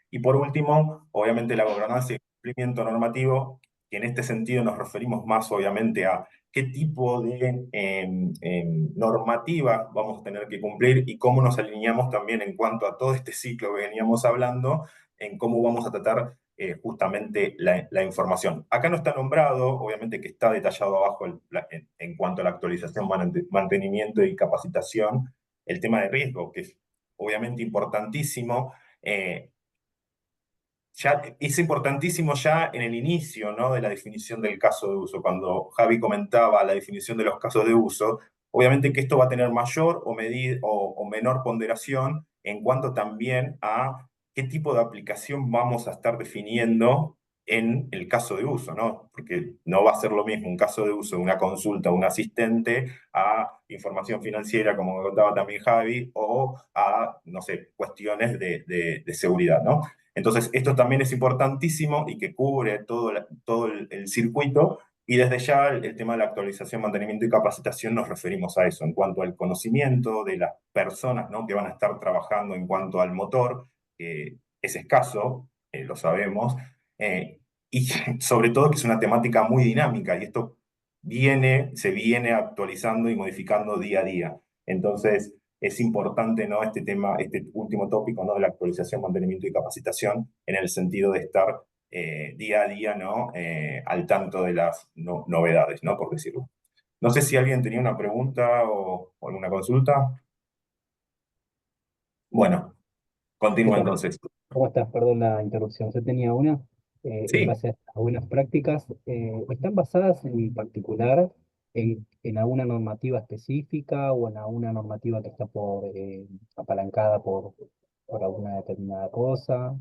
Y por último, obviamente, la gobernanza y el cumplimiento normativo, que en este sentido nos referimos más, obviamente, a qué tipo de normativa vamos a tener que cumplir y cómo nos alineamos también en cuanto a todo este ciclo que veníamos hablando, en cómo vamos a tratar justamente la información. Acá no está nombrado, obviamente que está detallado abajo en cuanto a la actualización, mantenimiento y capacitación, el tema de riesgo, que es obviamente importantísimo. Es importantísimo ya en el inicio, ¿no?, de la definición del caso de uso. Cuando Javi comentaba la definición de los casos de uso, obviamente que esto va a tener mayor o menor ponderación en cuanto también a qué tipo de aplicación vamos a estar definiendo en el caso de uso, ¿no? Porque no va a ser lo mismo un caso de uso de una consulta, un asistente, a información financiera, como me contaba también Javi, o a, no sé, cuestiones de seguridad, ¿no? Entonces, esto también es importantísimo y que cubre todo el circuito. Y desde ya el tema de la actualización, mantenimiento y capacitación nos referimos a eso, en cuanto al conocimiento de las personas, ¿no?, que van a estar trabajando en cuanto al motor, que es escaso, lo sabemos, y sobre todo que es una temática muy dinámica y esto se viene actualizando y modificando día a día. Entonces, es importante, ¿no?, este tema, este último tópico, ¿no?, de la actualización, mantenimiento y capacitación, en el sentido de estar día a día, ¿no?, al tanto de las novedades, ¿no?, por decirlo. No sé si alguien tenía una pregunta o alguna consulta. Bueno, ¿Qué continúa tal? entonces. ¿Cómo estás? Perdón la interrupción. Yo tenía una, en Sí. base a buenas prácticas, ¿están basadas en particular en alguna normativa específica o en alguna normativa que está apalancada por alguna determinada cosa?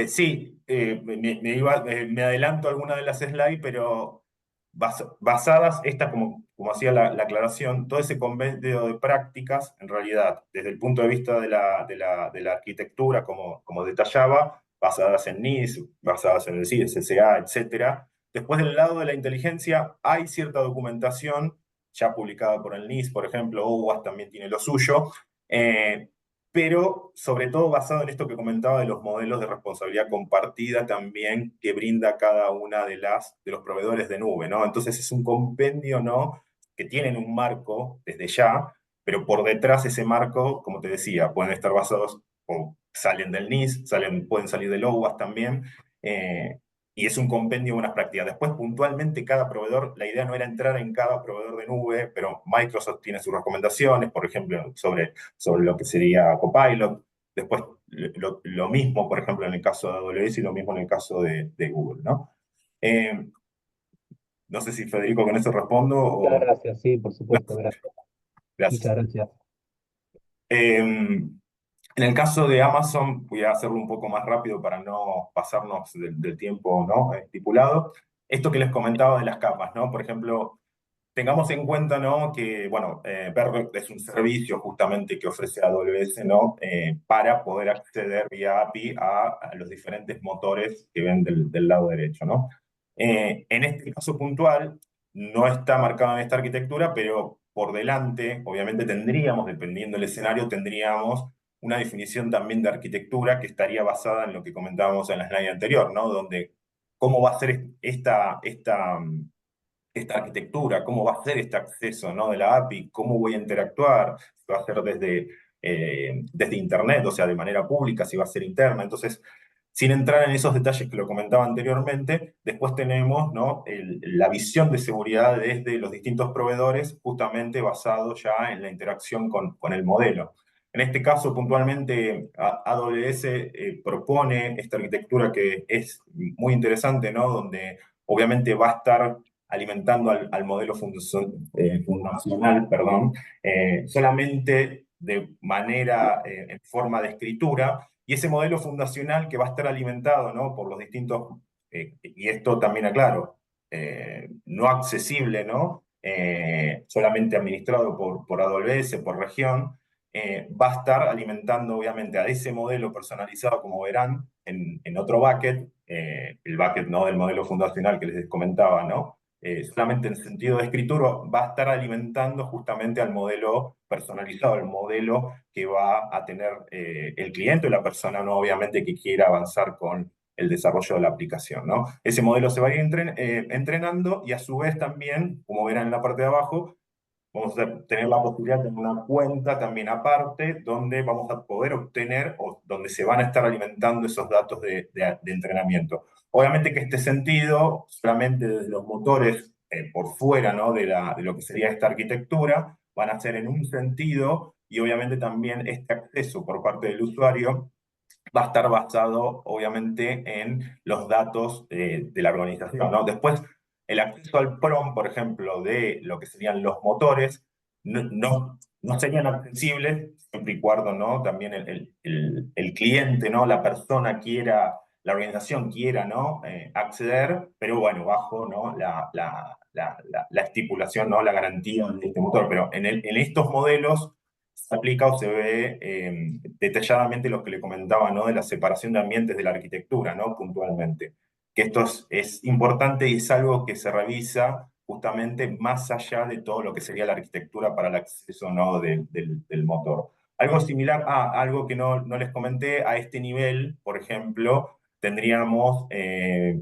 Sí, me adelanto a alguna de las slides, pero basadas, esta como hacía la aclaración, todo ese compendio de prácticas, en realidad, desde el punto de vista de la arquitectura, como detallaba, basadas en NIS, basadas en el CIDE, SSA, etc. Después, del lado de la inteligencia, hay cierta documentación ya publicada por el NIS, por ejemplo, OWASP también tiene lo suyo, pero sobre todo basado en esto que comentaba de los modelos de responsabilidad compartida también que brinda cada una de los proveedores de nube, ¿no? Entonces es un compendio, ¿no?, que tienen un marco desde ya, pero por detrás ese marco, como te decía, pueden estar basados o salen del NIS, pueden salir del OWASP también, y es un compendio de buenas prácticas. Después, puntualmente, cada proveedor, la idea no era entrar en cada proveedor de nube, pero Microsoft tiene sus recomendaciones, por ejemplo, sobre lo que sería Copilot. Después, lo mismo, por ejemplo, en el caso de AWS y lo mismo en el caso de Google, ¿no? No sé si Federico con eso respondo Muchas o... gracias, sí, por supuesto, gracias. Gracias. Muchas gracias. En el caso de Amazon, voy a hacerlo un poco más rápido para no pasarnos del tiempo, ¿no?, estipulado. Esto que les comentaba de las capas, ¿no? Por ejemplo, tengamos en cuenta, ¿no?, que, bueno, Bedrock es un servicio justamente que ofrece AWS, ¿no?, para poder acceder vía API a los diferentes motores que ven del lado derecho, ¿no? En este caso puntual, no está marcado en esta arquitectura, pero por delante, obviamente tendríamos, dependiendo del escenario, tendríamos una definición también de arquitectura que estaría basada en lo que comentábamos en la slide anterior, ¿no?, donde cómo va a ser esta arquitectura, cómo va a ser este acceso, ¿no?, de la API, cómo voy a interactuar, si va a ser desde Internet, o sea, de manera pública, si va a ser interna. Entonces, sin entrar en esos detalles que lo comentaba anteriormente, después tenemos, ¿no?, la visión de seguridad desde los distintos proveedores, justamente basado ya en la interacción con el modelo. En este caso, puntualmente, AWS propone esta arquitectura que es muy interesante, ¿no?, donde obviamente va a estar alimentando al modelo fundacional, perdón, solamente de manera, en forma de escritura, y ese modelo fundacional que va a estar alimentado, ¿no?, por los distintos, y esto también aclaro, no accesible, ¿no?, solamente administrado por AWS, por región, va a estar alimentando obviamente a ese modelo personalizado, como verán, en otro bucket, el bucket, ¿no?, del modelo fundacional que les comentaba, ¿no? Solamente en sentido de escritura va a estar alimentando justamente al modelo personalizado, el modelo que va a tener el cliente o la persona, ¿no?, obviamente, que quiera avanzar con el desarrollo de la aplicación, ¿no? Ese modelo se va a ir entrenando, y a su vez también, como verán en la parte de abajo, vamos a tener la posibilidad de tener una cuenta también aparte, donde vamos a poder obtener, o donde se van a estar alimentando esos datos de entrenamiento. Obviamente que este sentido, solamente desde los motores por fuera, ¿no?, de lo que sería esta arquitectura, van a ser en un sentido, y obviamente también este acceso por parte del usuario va a estar basado, obviamente, en los datos de la organización, ¿no? Después, el acceso al PROM, por ejemplo, de lo que serían los motores, no serían accesibles siempre y cuando, ¿no?, también el cliente, ¿no?, la persona quiera, la organización quiera, ¿no?, acceder, pero bueno, bajo, ¿no?, la estipulación, ¿no?, la garantía de este motor. Pero en estos modelos se aplica o se ve detalladamente lo que le comentaba, ¿no?, de la separación de ambientes de la arquitectura, ¿no?, puntualmente. Que esto es importante, y es algo que se revisa justamente más allá de todo lo que sería la arquitectura para el acceso, ¿no?, del motor. Algo similar, algo que no les comenté, a este nivel, por ejemplo, tendríamos,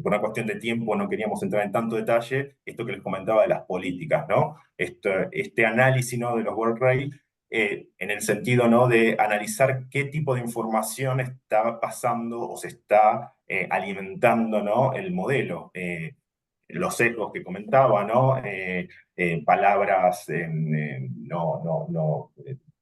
por una cuestión de tiempo, no queríamos entrar en tanto detalle, esto que les comentaba de las políticas, ¿no? Este análisis, ¿no?, de los World Rail, en el sentido, ¿no?, de analizar qué tipo de información está pasando o se está alimentando, ¿no?, el modelo. Los sesgos que comentaba, ¿no? Palabras,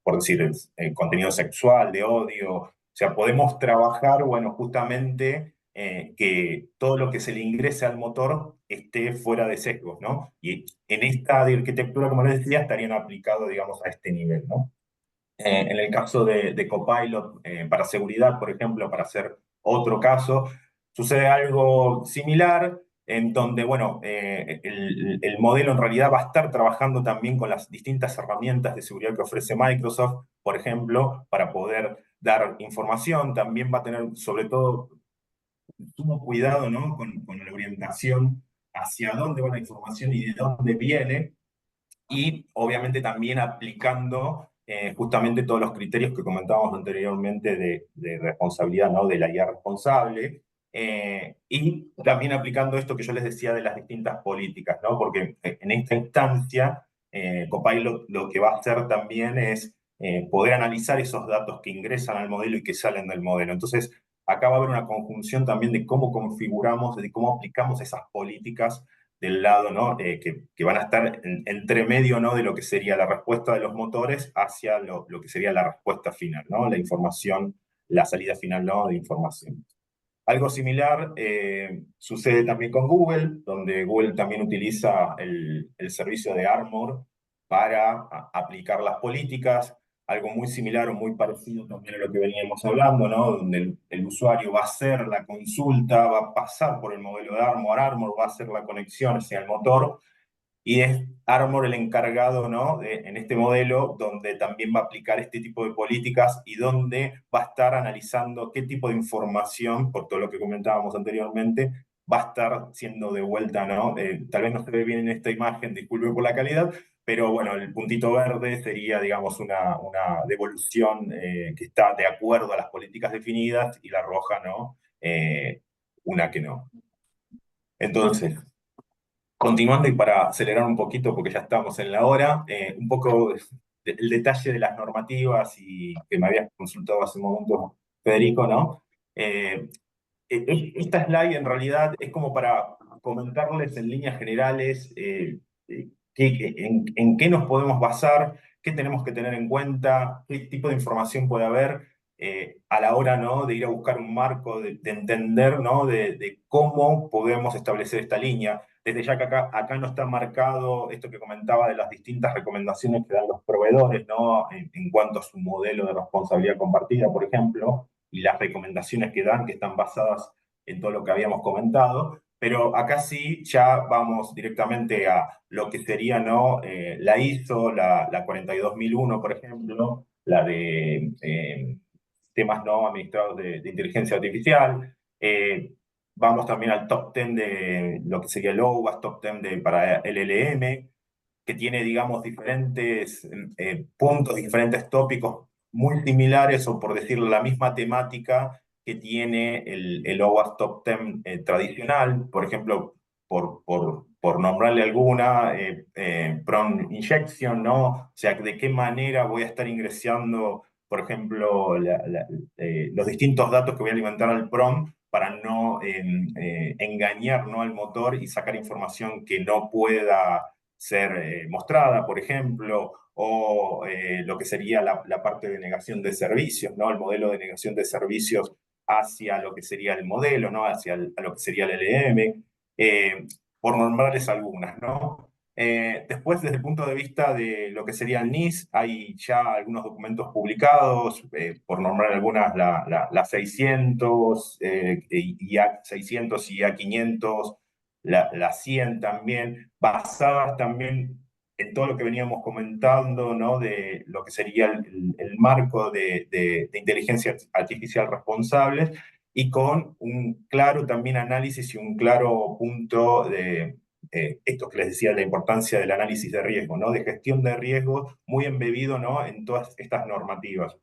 por decir, contenido sexual, de odio. O sea, podemos trabajar, bueno, justamente que todo lo que se le ingrese al motor esté fuera de sesgos, ¿no? Y en esta arquitectura, como les decía, estarían aplicados, digamos, a este nivel, ¿no? En el caso de Copilot, para seguridad, por ejemplo, para hacer otro caso, sucede algo similar, en donde, bueno, el modelo en realidad va a estar trabajando también con las distintas herramientas de seguridad que ofrece Microsoft, por ejemplo, para poder dar información. También va a tener, sobre todo, sumo cuidado, ¿no?, con la orientación hacia dónde va la información y de dónde viene, y obviamente también aplicando justamente todos los criterios que comentábamos anteriormente de responsabilidad, ¿no?, de la IA responsable, y también aplicando esto que yo les decía de las distintas políticas, ¿no?, porque en esta instancia Copilot lo que va a hacer también es poder analizar esos datos que ingresan al modelo y que salen del modelo. Entonces, acá va a haber una conjunción también de cómo configuramos, de cómo aplicamos esas políticas del lado, ¿no?, que van a estar entre medio, ¿no?, de lo que sería la respuesta de los motores hacia lo que sería la respuesta final, ¿no?, la información, la salida final, ¿no?, de información. Algo similar sucede también con Google, donde Google también utiliza el servicio de Armor para aplicar las políticas. Algo muy similar o muy parecido también a lo que veníamos hablando, ¿no?, donde el usuario va a hacer la consulta, va a pasar por el modelo de Armor, Armor va a hacer la conexión hacia el motor, y es Armor el encargado, ¿no?, en este modelo, donde también va a aplicar este tipo de políticas y donde va a estar analizando qué tipo de información, por todo lo que comentábamos anteriormente, va a estar siendo devuelta, ¿no? Tal vez no se ve bien en esta imagen, disculpe por la calidad, pero bueno, el puntito verde sería, digamos, una devolución que está de acuerdo a las políticas definidas, y la roja, ¿no?, una que no. Entonces, continuando, y para acelerar un poquito, porque ya estamos en la hora, un poco el detalle de las normativas, y que me habías consultado hace un momento, Federico, ¿no? Esta slide en realidad es como para comentarles en líneas generales en qué nos podemos basar, qué tenemos que tener en cuenta, qué tipo de información puede haber a la hora, ¿no?, de ir a buscar un marco, de entender, ¿no?, de cómo podemos establecer esta línea. Desde ya que acá no está marcado esto que comentaba de las distintas recomendaciones que dan los proveedores, ¿no?, en cuanto a su modelo de responsabilidad compartida, por ejemplo, y las recomendaciones que dan, que están basadas en todo lo que habíamos comentado. Pero acá sí ya vamos directamente a lo que sería, ¿no?, la ISO, la 42001, por ejemplo, la de temas no administrados de inteligencia artificial. Vamos también al top 10 de lo que sería el OWASP, top 10 para LLM, que tiene, digamos, diferentes puntos, diferentes tópicos muy similares, o por decirlo, la misma temática que tiene el OWASP Top 10 tradicional. Por ejemplo, por nombrarle alguna, prompt injection, ¿no? O sea, de qué manera voy a estar ingresando, por ejemplo, los distintos datos que voy a alimentar al prompt para no engañar, ¿no?, al motor y sacar información que no pueda ser mostrada, por ejemplo, o lo que sería la parte de negación de servicios, ¿no? El modelo de negación de servicios hacia lo que sería el modelo, ¿no? Hacia a lo que sería el LLM, por nombrarles algunas, ¿no? Después, desde el punto de vista de lo que sería el NIST, hay ya algunos documentos publicados, por nombrar algunas, la 600, IA 600 y IA 500, la 100 también, basadas también en todo lo que veníamos comentando, ¿no?, de lo que sería el marco de inteligencia artificial responsables, y con un claro también análisis y un claro punto de esto que les decía, la importancia del análisis de riesgo, ¿no?, de gestión de riesgos muy embebido, ¿no?, en todas estas normativas.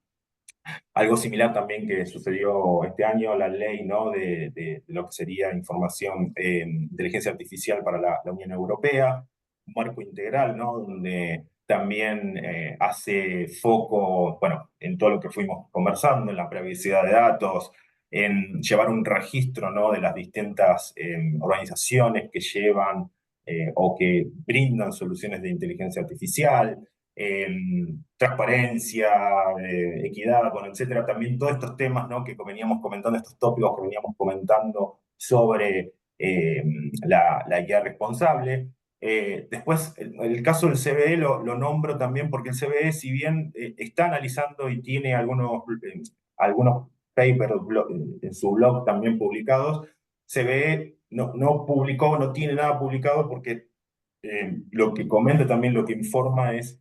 Algo similar también que sucedió este año, la ley, ¿no?, de lo que sería información, inteligencia artificial para la Unión Europea, un marco integral, ¿no?, donde también hace foco, bueno, en todo lo que fuimos conversando, en la privacidad de datos, en llevar un registro, ¿no?, de las distintas organizaciones que llevan o que brindan soluciones de inteligencia artificial, transparencia, equidad, bueno, etcétera. También todos estos temas, ¿no?, que veníamos comentando, estos tópicos que veníamos comentando sobre la guía responsable. Después, el caso del CBE lo nombro también porque el CBE, si bien está analizando y tiene algunos papers en su blog también publicados, CBE no publicó, no tiene nada publicado porque lo que comenta también, lo que informa es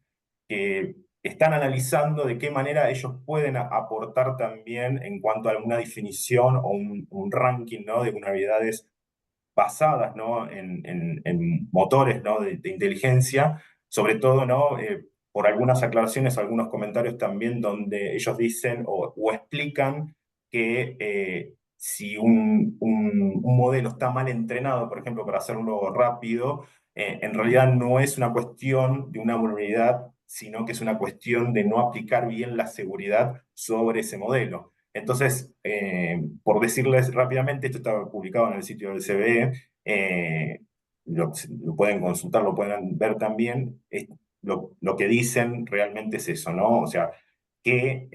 que están analizando de qué manera ellos pueden aportar también en cuanto a alguna definición o un ranking, ¿no?, de vulnerabilidades basadas, ¿no?, en motores, ¿no?, de inteligencia, sobre todo, ¿no?, por algunas aclaraciones, algunos comentarios también donde ellos dicen o explican que si un modelo está mal entrenado, por ejemplo, para hacerlo rápido, en realidad no es una cuestión de una vulnerabilidad, sino que es una cuestión de no aplicar bien la seguridad sobre ese modelo. Entonces, por decirles rápidamente, esto está publicado en el sitio del CBE, lo pueden consultar, lo pueden ver también. Lo que dicen realmente es eso, ¿no? O sea, que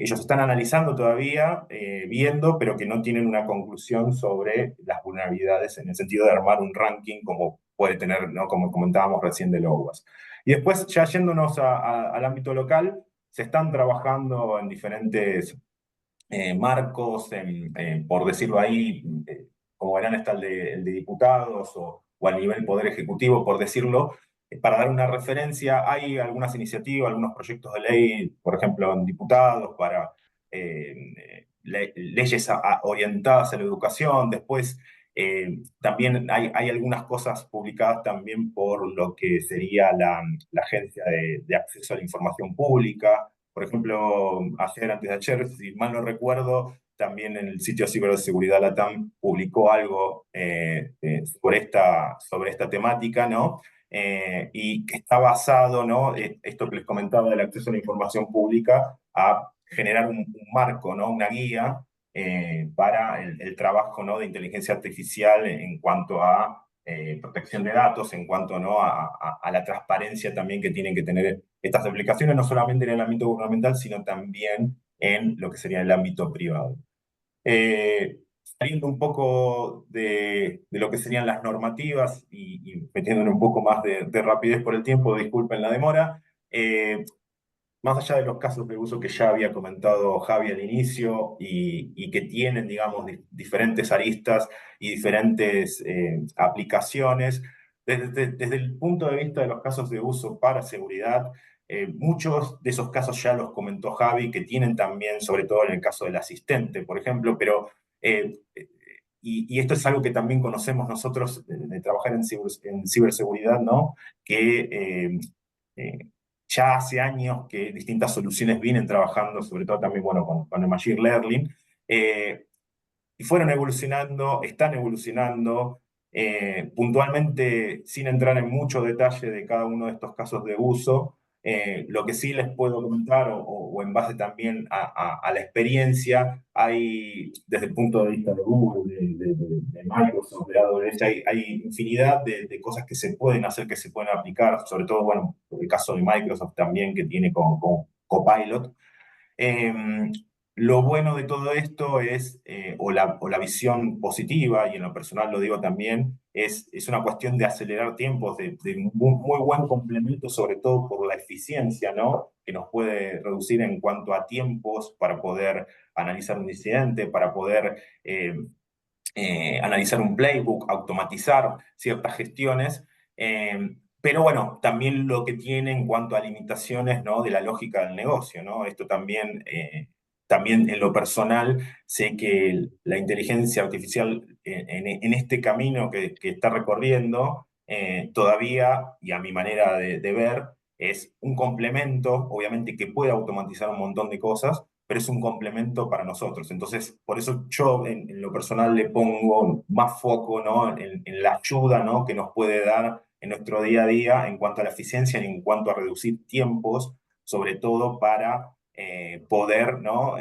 ellos están analizando todavía, viendo, pero que no tienen una conclusión sobre las vulnerabilidades en el sentido de armar un ranking como puede tener, ¿no?, como comentábamos recién de OWASP. Y después, ya yéndonos al ámbito local, se están trabajando en diferentes marcos, por decirlo ahí, como verán, está el de diputados o a nivel Poder Ejecutivo, por decirlo. Para dar una referencia, hay algunas iniciativas, algunos proyectos de ley, por ejemplo, en diputados, para leyes orientadas a la educación. Después, también hay algunas cosas publicadas también por lo que sería la Agencia de Acceso a la Información Pública. Por ejemplo, antes de ayer, si mal no recuerdo, también en el sitio de Ciberseguridad Latam publicó algo sobre esta temática, ¿no? Y que está basado, ¿no?, esto que les comentaba del acceso a la información pública, a generar un marco, ¿no?, una guía para el trabajo, ¿no?, de inteligencia artificial en cuanto a protección de datos, en cuanto, ¿no?, a la transparencia también que tienen que tener estas aplicaciones, no solamente en el ámbito gubernamental, sino también en lo que sería el ámbito privado. Saliendo un poco de lo que serían las normativas y metiéndole un poco más de rapidez por el tiempo, disculpen la demora, más allá de los casos de uso que ya había comentado Javi al inicio y que tienen, digamos, diferentes aristas y diferentes aplicaciones, desde el punto de vista de los casos de uso para seguridad, muchos de esos casos ya los comentó Javi, que tienen también, sobre todo en el caso del asistente, por ejemplo, pero y esto es algo que también conocemos nosotros de trabajar en ciberseguridad, ¿no? Que ya hace años que distintas soluciones vienen trabajando, sobre todo también, bueno, con el Machine Learning, y fueron evolucionando, están evolucionando, puntualmente, sin entrar en mucho detalle de cada uno de estos casos de uso, lo que sí les puedo comentar, o en base también a la experiencia, hay, desde el punto de vista de Google, de Microsoft, de AWS, hay infinidad de cosas que se pueden hacer, que se pueden aplicar, sobre todo, bueno, el caso de Microsoft también, que tiene con Copilot. Lo bueno de todo esto es, o la visión positiva, y en lo personal lo digo también, es una cuestión de acelerar tiempos, de un muy buen complemento, sobre todo por la eficiencia, ¿no? Que nos puede reducir en cuanto a tiempos para poder analizar un incidente, para poder analizar un playbook, automatizar ciertas gestiones. Pero bueno, también lo que tiene en cuanto a limitaciones, ¿no? De la lógica del negocio, ¿no? Esto también, también en lo personal, sé que la inteligencia artificial en este camino que está recorriendo, todavía, y a mi manera de ver, es un complemento, obviamente que puede automatizar un montón de cosas, pero es un complemento para nosotros. Entonces, por eso yo en lo personal le pongo más foco, ¿no? En la ayuda, ¿no? Que nos puede dar en nuestro día a día en cuanto a la eficiencia y en cuanto a reducir tiempos, sobre todo para poder, ¿no?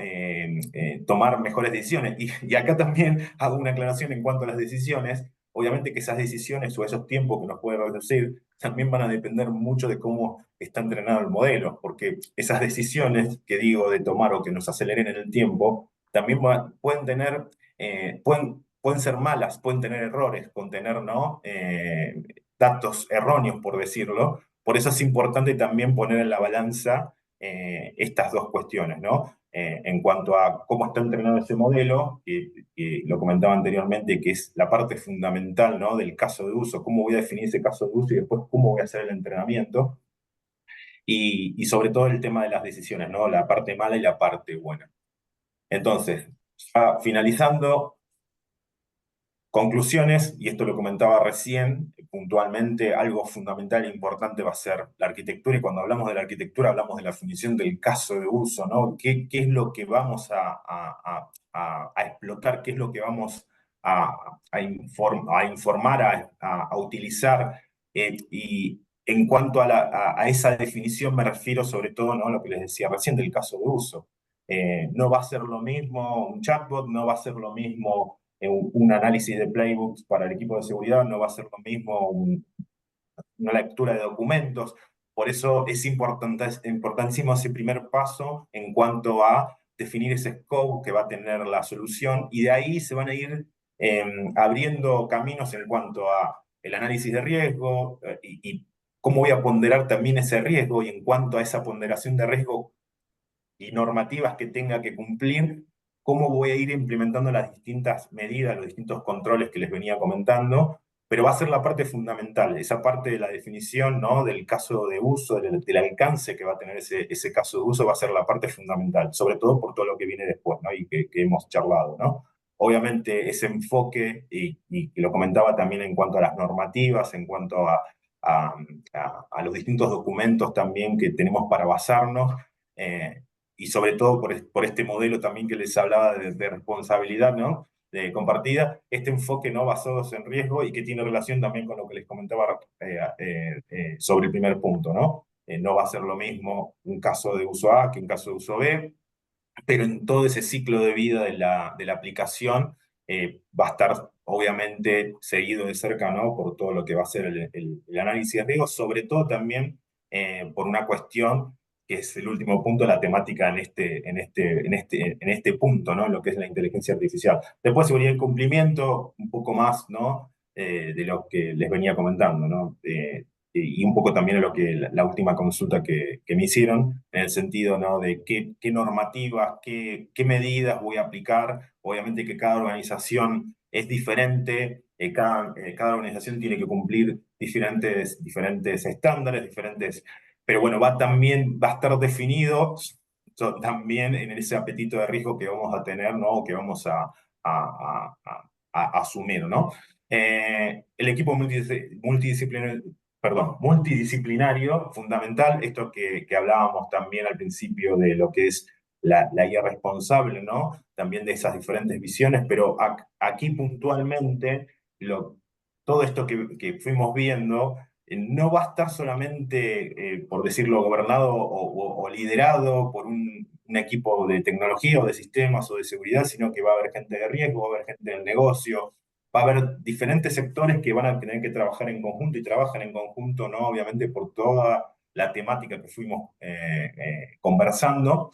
Tomar mejores decisiones. Y acá también hago una aclaración en cuanto a las decisiones. Obviamente que esas decisiones o esos tiempos que nos puede reducir también van a depender mucho de cómo está entrenado el modelo, porque esas decisiones que digo de tomar o que nos aceleren en el tiempo, también pueden tener, pueden ser malas, pueden tener errores, pueden tener, ¿no? Datos erróneos, por decirlo. Por eso es importante también poner en la balanza estas dos cuestiones, ¿no? En cuanto a cómo está entrenado ese modelo, que lo comentaba anteriormente, que es la parte fundamental, ¿no? Del caso de uso, cómo voy a definir ese caso de uso y después cómo voy a hacer el entrenamiento, y sobre todo el tema de las decisiones, ¿no? La parte mala y la parte buena. Entonces, ya finalizando, conclusiones, y esto lo comentaba recién, puntualmente, algo fundamental e importante va a ser la arquitectura, y cuando hablamos de la arquitectura hablamos de la definición del caso de uso, ¿no? ¿Qué es lo que vamos a explotar? ¿Qué es lo que vamos a informar, a utilizar? Y en cuanto a esa definición me refiero sobre todo, ¿no? A lo que les decía recién del caso de uso. No va a ser lo mismo un chatbot, no va a ser lo mismo un análisis de playbooks para el equipo de seguridad, no va a ser lo mismo una lectura de documentos. Por eso es importantísimo ese primer paso en cuanto a definir ese scope que va a tener la solución, y de ahí se van a ir abriendo caminos en cuanto a el análisis de riesgo y cómo voy a ponderar también ese riesgo, y en cuanto a esa ponderación de riesgo y normativas que tenga que cumplir, cómo voy a ir implementando las distintas medidas, los distintos controles que les venía comentando, pero va a ser la parte fundamental, esa parte de la definición, ¿no? Del caso de uso, del alcance que va a tener ese caso de uso, va a ser la parte fundamental, sobre todo por todo lo que viene después, ¿no? Y que hemos charlado, ¿no? Obviamente ese enfoque, y lo comentaba también en cuanto a las normativas, en cuanto a los distintos documentos también que tenemos para basarnos, y sobre todo por este modelo también que les hablaba de responsabilidad, ¿no? De compartida, este enfoque no basado en riesgo, y que tiene relación también con lo que les comentaba sobre el primer punto, ¿no? No va a ser lo mismo un caso de uso A que un caso de uso B, pero en todo ese ciclo de vida de la aplicación va a estar obviamente seguido de cerca, ¿no? Por todo lo que va a ser el análisis de riesgo, sobre todo también por una cuestión que es el último punto, la temática en este punto, ¿no? Lo que es la inteligencia artificial. Después seguridad y cumplimiento, un poco más, ¿no? De lo que les venía comentando, ¿no? Y un poco también a lo que la última consulta que me hicieron, en el sentido, ¿no? De qué normativas, qué medidas voy a aplicar. Obviamente que cada organización es diferente, cada organización tiene que cumplir diferentes estándares, diferentes pero bueno, también va a estar definido también en ese apetito de riesgo que vamos a tener, ¿no? Que vamos a asumir, ¿no? El equipo multidisciplinario, fundamental, esto que hablábamos también al principio de lo que es la guía responsable, ¿no? También de esas diferentes visiones, pero aquí puntualmente todo esto que fuimos viendo no va a estar solamente, por decirlo, gobernado o liderado por un equipo de tecnología o de sistemas o de seguridad, sino que va a haber gente de riesgo, va a haber gente del negocio, va a haber diferentes sectores que van a tener que trabajar en conjunto y trabajan en conjunto, ¿no? Obviamente por toda la temática que fuimos conversando.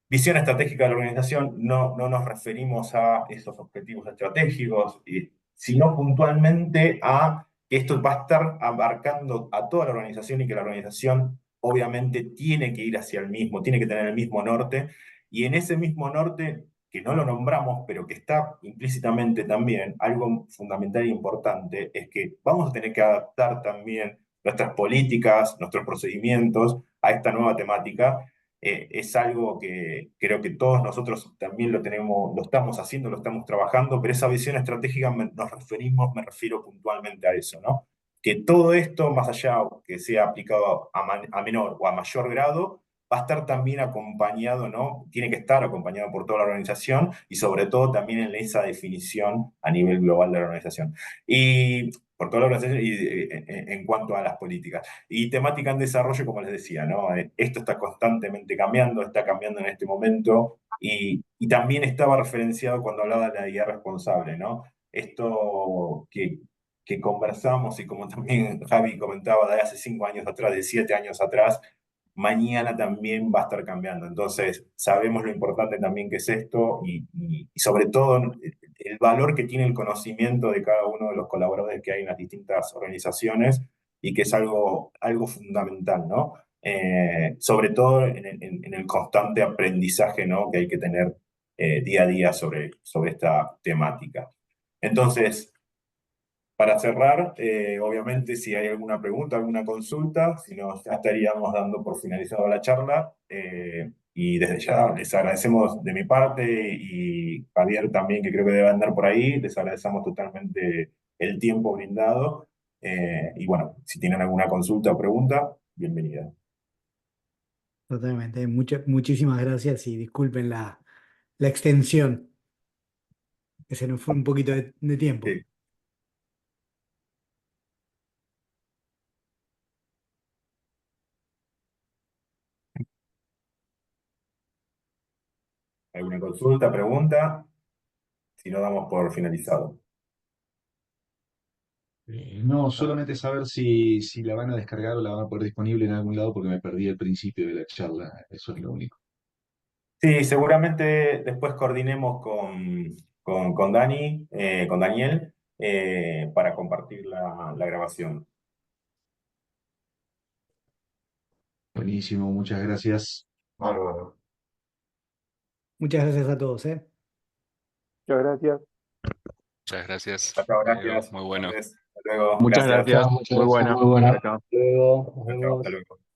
Visión estratégica de la organización, no nos referimos a esos objetivos estratégicos, sino puntualmente a que esto va a estar abarcando a toda la organización y que la organización obviamente tiene que ir hacia el mismo, tiene que tener el mismo norte, y en ese mismo norte, que no lo nombramos, pero que está implícitamente también, algo fundamental e importante, es que vamos a tener que adaptar también nuestras políticas, nuestros procedimientos a esta nueva temática. Es algo que creo que todos nosotros también lo estamos haciendo, lo estamos trabajando, pero esa visión estratégica me refiero puntualmente a eso, ¿no? Que todo esto, más allá que sea aplicado a menor o a mayor grado, va a estar también acompañado, ¿no? Tiene que estar acompañado por toda la organización y sobre todo también en esa definición a nivel global de la organización. Y por toda la organización y en cuanto a las políticas. Y temática en desarrollo, como les decía, ¿no? Esto está constantemente cambiando, está cambiando en este momento, y también estaba referenciado cuando hablaba de la guía responsable, ¿no? Esto que conversamos y como también Javi comentaba de hace 5 años atrás, de 7 años atrás, mañana también va a estar cambiando. Entonces, sabemos lo importante también que es esto y sobre todo el valor que tiene el conocimiento de cada uno de los colaboradores que hay en las distintas organizaciones y que es algo fundamental, ¿no? Sobre todo en el constante aprendizaje, ¿no? Que hay que tener día a día sobre esta temática. Entonces, para cerrar, obviamente, si hay alguna pregunta, alguna consulta, si no, ya estaríamos dando por finalizado la charla. Y desde ya les agradecemos de mi parte y Javier también, que creo que debe andar por ahí, les agradecemos totalmente el tiempo brindado. Y bueno, si tienen alguna consulta o pregunta, bienvenida. Totalmente. Muchísimas gracias y disculpen la extensión, que se nos fue un poquito de tiempo. Sí. ¿Alguna consulta, pregunta? Si no, damos por finalizado. No, solamente saber si la van a descargar o la van a poner disponible en algún lado porque me perdí el principio de la charla. Eso es lo único. Sí, seguramente después coordinemos con Dani, con Daniel, para compartir la grabación. Buenísimo, muchas gracias. Bárbaro. Muchas gracias a todos, ¿eh? Muchas gracias. Muchas gracias. Chao, Diego, gracias. muy bueno. Hasta luego. Muchas gracias. Muchas muy gracias, buena. muy buena. Chao, chao. Luego, nos Chao, vemos. hasta luego.